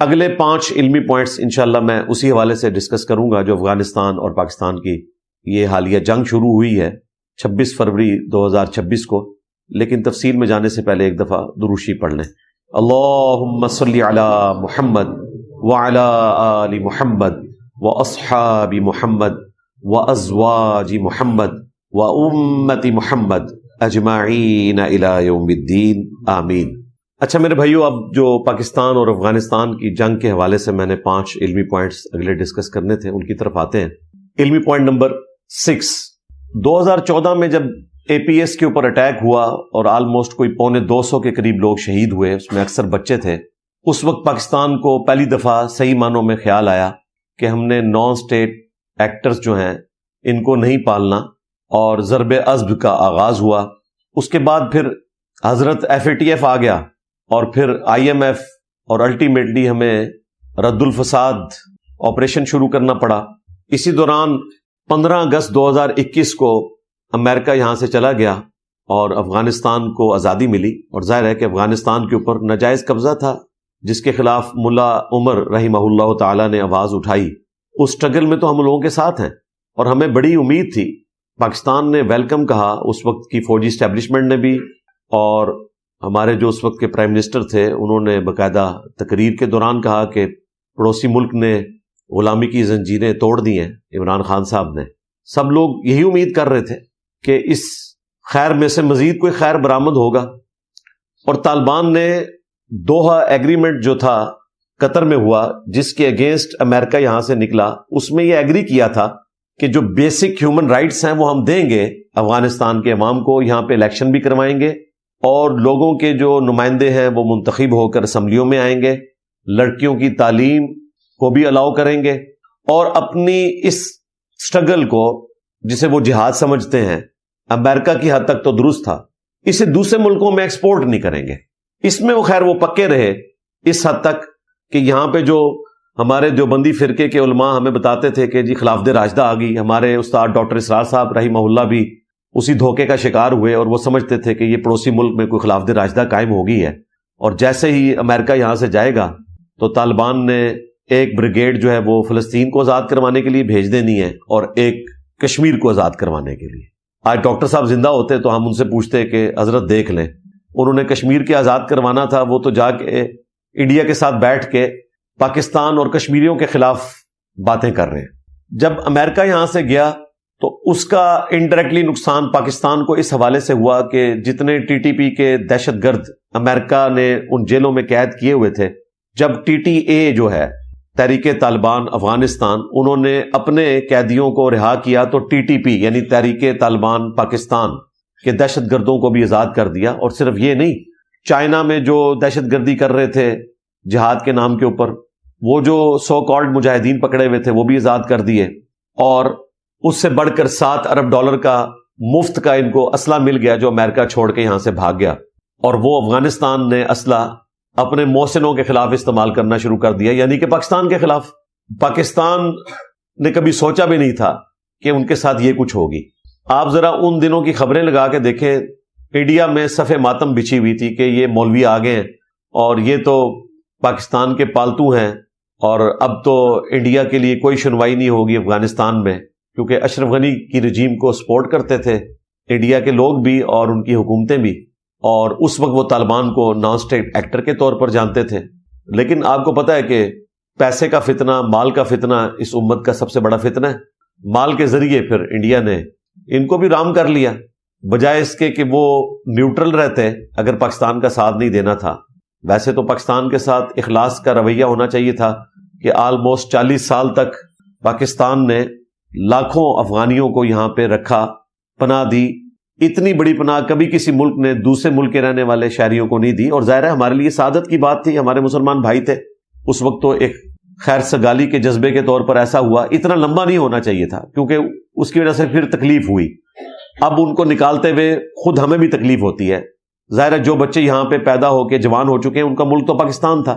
A: اگلے 5 علمی پوائنٹس انشاءاللہ میں اسی حوالے سے ڈسکس کروں گا جو افغانستان اور پاکستان کی یہ حالیہ جنگ شروع ہوئی ہے 26 فروری 2026 کو. لیکن تفصیل میں جانے سے پہلے ایک دفعہ دروشی پڑھ لیں. اللہم صلی علی محمد وعلی آل محمد واصحاب محمد وازواج محمد وامت محمد اجمعین الی یوم الدین آمین. اچھا میرے بھائیو، اب جو پاکستان اور افغانستان کی جنگ کے حوالے سے میں نے 5 علمی پوائنٹس اگلے ڈسکس کرنے تھے، ان کی طرف آتے ہیں. علمی پوائنٹ نمبر 6، 2014 میں جب APS کے اوپر اٹیک ہوا اور آلموسٹ کوئی 250 کے قریب لوگ شہید ہوئے، اس میں اکثر بچے تھے، اس وقت پاکستان کو پہلی دفعہ صحیح معنوں میں خیال آیا کہ ہم نے نان اسٹیٹ ایکٹرز جو ہیں ان کو نہیں پالنا، اور ضرب عصب کا آغاز ہوا۔ اس کے بعد پھر حضرت FATF آ گیا، اور پھر IMF، اور الٹیمیٹلی ہمیں رد الفساد آپریشن شروع کرنا پڑا۔ اسی دوران 15 اگست 2021 کو امریکہ یہاں سے چلا گیا اور افغانستان کو آزادی ملی، اور ظاہر ہے کہ افغانستان کے اوپر ناجائز قبضہ تھا جس کے خلاف ملا عمر رحمہ اللہ تعالی نے آواز اٹھائی۔ اس سٹرگل میں تو ہم لوگوں کے ساتھ ہیں، اور ہمیں بڑی امید تھی۔ پاکستان نے ویلکم کہا اس وقت کی فوجی اسٹیبلشمنٹ نے بھی، اور ہمارے جو اس وقت کے پرائم منسٹر تھے انہوں نے باقاعدہ تقریر کے دوران کہا کہ پڑوسی ملک نے غلامی کی زنجیریں توڑ دی ہیں، عمران خان صاحب نے۔ سب لوگ یہی امید کر رہے تھے کہ اس خیر میں سے مزید کوئی خیر برآمد ہوگا، اور طالبان نے دوحہ ایگریمنٹ جو تھا قطر میں ہوا، جس کے اگینسٹ امریکہ یہاں سے نکلا، اس میں یہ ایگری کیا تھا کہ جو بیسک ہیومن رائٹس ہیں وہ ہم دیں گے افغانستان کے عوام کو، یہاں پہ الیکشن بھی کروائیں گے، اور لوگوں کے جو نمائندے ہیں وہ منتخب ہو کر اسمبلیوں میں آئیں گے، لڑکیوں کی تعلیم کو بھی الاؤ کریں گے، اور اپنی اس سٹرگل کو جسے وہ جہاد سمجھتے ہیں، امریکہ کی حد تک تو درست تھا، اسے دوسرے ملکوں میں ایکسپورٹ نہیں کریں گے۔ اس میں وہ خیر وہ پکے رہے اس حد تک کہ یہاں پہ جو ہمارے دیوبندی فرقے کے علماء ہمیں بتاتے تھے کہ جی خلافت راشدہ آ گئی، ہمارے استاد ڈاکٹر اسرار صاحب رحمہ اللہ بھی اسی دھوکے کا شکار ہوئے، اور وہ سمجھتے تھے کہ یہ پڑوسی ملک میں کوئی خلافت راشدہ قائم ہوگی ہے، اور جیسے ہی امریکہ یہاں سے جائے گا تو طالبان نے ایک بریگیڈ جو ہے وہ فلسطین کو آزاد کروانے کے لیے بھیج دینی ہے، اور ایک کشمیر کو آزاد کروانے کے لیے۔ آج ڈاکٹر صاحب زندہ ہوتے تو ہم ان سے پوچھتے کہ حضرت دیکھ لیں، انہوں نے کشمیر کے آزاد کروانا تھا، وہ تو جا کے انڈیا کے ساتھ بیٹھ کے پاکستان اور کشمیریوں کے خلاف باتیں کر رہے ہیں۔ جب امریکہ یہاں سے گیا تو اس کا انڈائریکٹلی نقصان پاکستان کو اس حوالے سے ہوا کہ جتنے TTP کے دہشت گرد امریکہ نے ان جیلوں میں قید کیے ہوئے تھے، جب TTA جو ہے تحریک طالبان افغانستان، انہوں نے اپنے قیدیوں کو رہا کیا تو TTP یعنی تحریک طالبان پاکستان کے دہشت گردوں کو بھی آزاد کر دیا۔ اور صرف یہ نہیں، چائنا میں جو دہشت گردی کر رہے تھے جہاد کے نام کے اوپر، وہ جو سو کالڈ مجاہدین پکڑے ہوئے تھے وہ بھی آزاد کر دیے، اور اس سے بڑھ کر $7 ارب کا مفت کا ان کو اسلحہ مل گیا جو امریکہ چھوڑ کے یہاں سے بھاگ گیا، اور وہ افغانستان نے اسلحہ اپنے محسنوں کے خلاف استعمال کرنا شروع کر دیا، یعنی کہ پاکستان کے خلاف۔ پاکستان نے کبھی سوچا بھی نہیں تھا کہ ان کے ساتھ یہ کچھ ہوگی۔ آپ ذرا ان دنوں کی خبریں لگا کے دیکھیں، انڈیا میں صف ماتم بچھی ہوئی تھی کہ یہ مولوی آ گئے ہیں اور یہ تو پاکستان کے پالتو ہیں، اور اب تو انڈیا کے لیے کوئی سنوائی نہیں ہوگی افغانستان میں، کیونکہ اشرف غنی کی رجیم کو سپورٹ کرتے تھے انڈیا کے لوگ بھی اور ان کی حکومتیں بھی، اور اس وقت وہ طالبان کو نان اسٹیٹ ایکٹر کے طور پر جانتے تھے۔ لیکن آپ کو پتہ ہے کہ پیسے کا فتنہ، مال کا فتنہ اس امت کا سب سے بڑا فتنہ ہے۔ مال کے ذریعے پھر انڈیا نے ان کو بھی رام کر لیا، بجائے اس کے کہ وہ نیوٹرل رہتے اگر پاکستان کا ساتھ نہیں دینا تھا۔ ویسے تو پاکستان کے ساتھ اخلاص کا رویہ ہونا چاہیے تھا کہ آلموسٹ 40 سال تک پاکستان نے لاکھوں افغانیوں کو یہاں پہ رکھا، پناہ دی۔ اتنی بڑی پناہ کبھی کسی ملک نے دوسرے ملک کے رہنے والے شہریوں کو نہیں دی، اور ظاہر ہے ہمارے لیے سعادت کی بات تھی، ہمارے مسلمان بھائی تھے اس وقت، تو ایک خیر سگالی کے جذبے کے طور پر ایسا ہوا۔ اتنا لمبا نہیں ہونا چاہیے تھا کیونکہ اس کی وجہ سے پھر تکلیف ہوئی۔ اب ان کو نکالتے ہوئے خود ہمیں بھی تکلیف ہوتی ہے۔ ظاہر ہے جو بچے یہاں پہ پیدا ہو کے جوان ہو چکے ہیں ان کا ملک تو پاکستان تھا،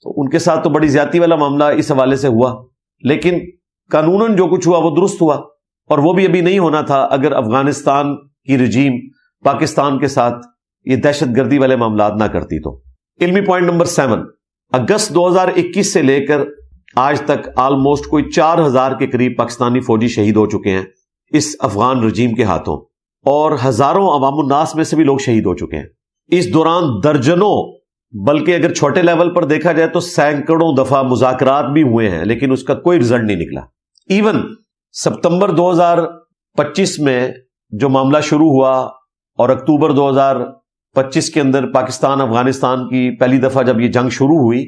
A: تو ان کے ساتھ تو بڑی زیادتی والا معاملہ اس حوالے سے ہوا، لیکن قانوناً جو کچھ ہوا وہ درست ہوا، اور وہ بھی ابھی نہیں ہونا تھا اگر افغانستان کی رجیم پاکستان کے ساتھ یہ دہشت گردی والے معاملات نہ کرتی تو۔ علمی پوائنٹ نمبر 7، اگست 2021 سے لے کر آج تک آلموسٹ کوئی 4000 کے قریب پاکستانی فوجی شہید ہو چکے ہیں اس افغان رجیم کے ہاتھوں، اور ہزاروں عوام الناس میں سے بھی لوگ شہید ہو چکے ہیں۔ اس دوران درجنوں، بلکہ اگر چھوٹے لیول پر دیکھا جائے تو سینکڑوں دفعہ مذاکرات بھی ہوئے ہیں، لیکن اس کا کوئی رزلٹ نہیں نکلا۔ ایون ستمبر 2025 میں جو معاملہ شروع ہوا اور اکتوبر 2025 کے اندر پاکستان افغانستان کی پہلی دفعہ جب یہ جنگ شروع ہوئی،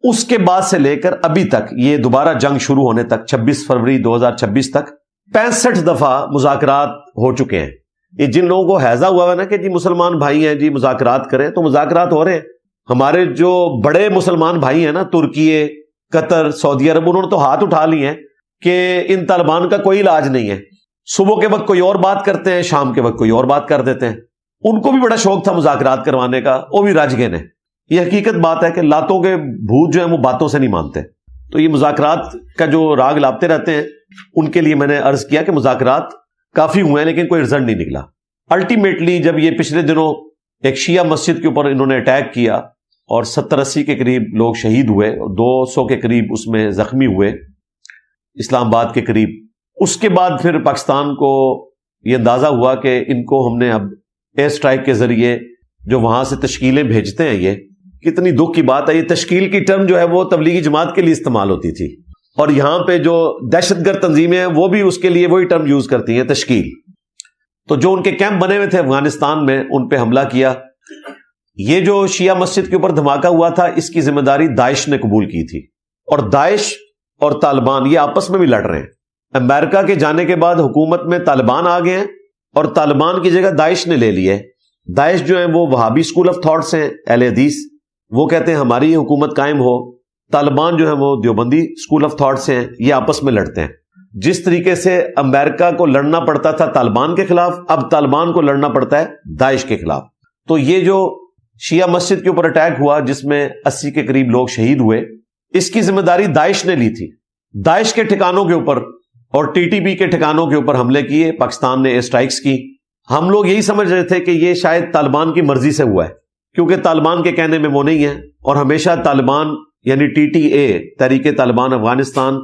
A: اس کے بعد سے لے کر ابھی تک، یہ دوبارہ جنگ شروع ہونے تک 26 فروری 2026 تک 65 دفعہ مذاکرات ہو چکے ہیں۔ یہ جن لوگوں کو حیضہ ہوا ہے نا کہ جی مسلمان بھائی ہیں جی مذاکرات کریں، تو مذاکرات ہو رہے ہیں۔ ہمارے جو بڑے مسلمان بھائی ہیں نا، ترکی، قطر، سعودی عرب، انہوں نے تو ہاتھ اٹھا لیے ہیں کہ ان طالبان کا کوئی علاج نہیں ہے۔
B: صبح کے وقت کوئی اور بات کرتے ہیں، شام کے وقت کوئی اور بات کر دیتے ہیں. ان کو بھی بڑا شوق تھا مذاکرات کروانے کا، وہ بھی رج گئے نے. یہ حقیقت بات ہے کہ لاتوں کے بھوت جو ہیں وہ باتوں سے نہیں مانتے. تو یہ مذاکرات کا جو راگ لاپتے رہتے ہیں، ان کے لیے میں نے عرض کیا کہ مذاکرات کافی ہوئے ہیں لیکن کوئی رزلٹ نہیں نکلا. الٹیمیٹلی جب یہ پچھلے دنوں ایک شیعہ مسجد کے اوپر انہوں نے اٹیک کیا اور 70-80 کے قریب لوگ شہید ہوئے اور 200 کے قریب اس میں زخمی ہوئے اسلام آباد کے قریب، اس کے بعد پھر پاکستان کو یہ اندازہ ہوا کہ ان کو ہم نے اب ایئر اسٹرائک کے ذریعے جو وہاں سے تشکیلیں بھیجتے ہیں، یہ کتنی دکھ کی بات ہے. یہ تشکیل کی ٹرم جو ہے وہ تبلیغی جماعت کے لیے استعمال ہوتی تھی، اور یہاں پہ جو دہشت گرد تنظیمیں ہیں وہ بھی اس کے لیے وہی ٹرم یوز کرتی ہیں، تشکیل. تو جو ان کے کیمپ بنے ہوئے تھے افغانستان میں، ان پہ حملہ کیا. یہ جو شیعہ مسجد کے اوپر دھماکہ ہوا تھا، اس کی ذمہ داری داعش نے قبول کی تھی، اور داعش اور طالبان یہ آپس میں بھی لڑ رہے ہیں. امریکہ کے جانے کے بعد حکومت میں طالبان آ گئے ہیں اور طالبان کی جگہ داعش نے لے لی ہے. داعش جو ہیں وہ وہابی اسکول آف تھاٹس ہیں، اہل حدیث، وہ کہتے ہیں ہماری حکومت قائم ہو. طالبان جو ہیں وہ دیوبندی اسکول آف تھاٹس ہیں، یہ آپس میں لڑتے ہیں. جس طریقے سے امریکہ کو لڑنا پڑتا تھا طالبان کے خلاف، اب طالبان کو لڑنا پڑتا ہے داعش کے خلاف. تو یہ جو شیعہ مسجد کے اوپر اٹیک ہوا جس میں 80 کے قریب لوگ شہید ہوئے، اس کی ذمہ داری داعش نے لی تھی. داعش کے ٹھکانوں کے اوپر اور ٹی ٹی پی کے ٹھکانوں کے اوپر حملے کیے، پاکستان نے ایئر اسٹرائکس کی. ہم لوگ یہی سمجھ رہے تھے کہ یہ شاید طالبان کی مرضی سے ہوا ہے، کیونکہ طالبان کے کہنے میں وہ نہیں ہے، اور ہمیشہ طالبان یعنی ٹی ٹی اے، تحریک طالبان افغانستان،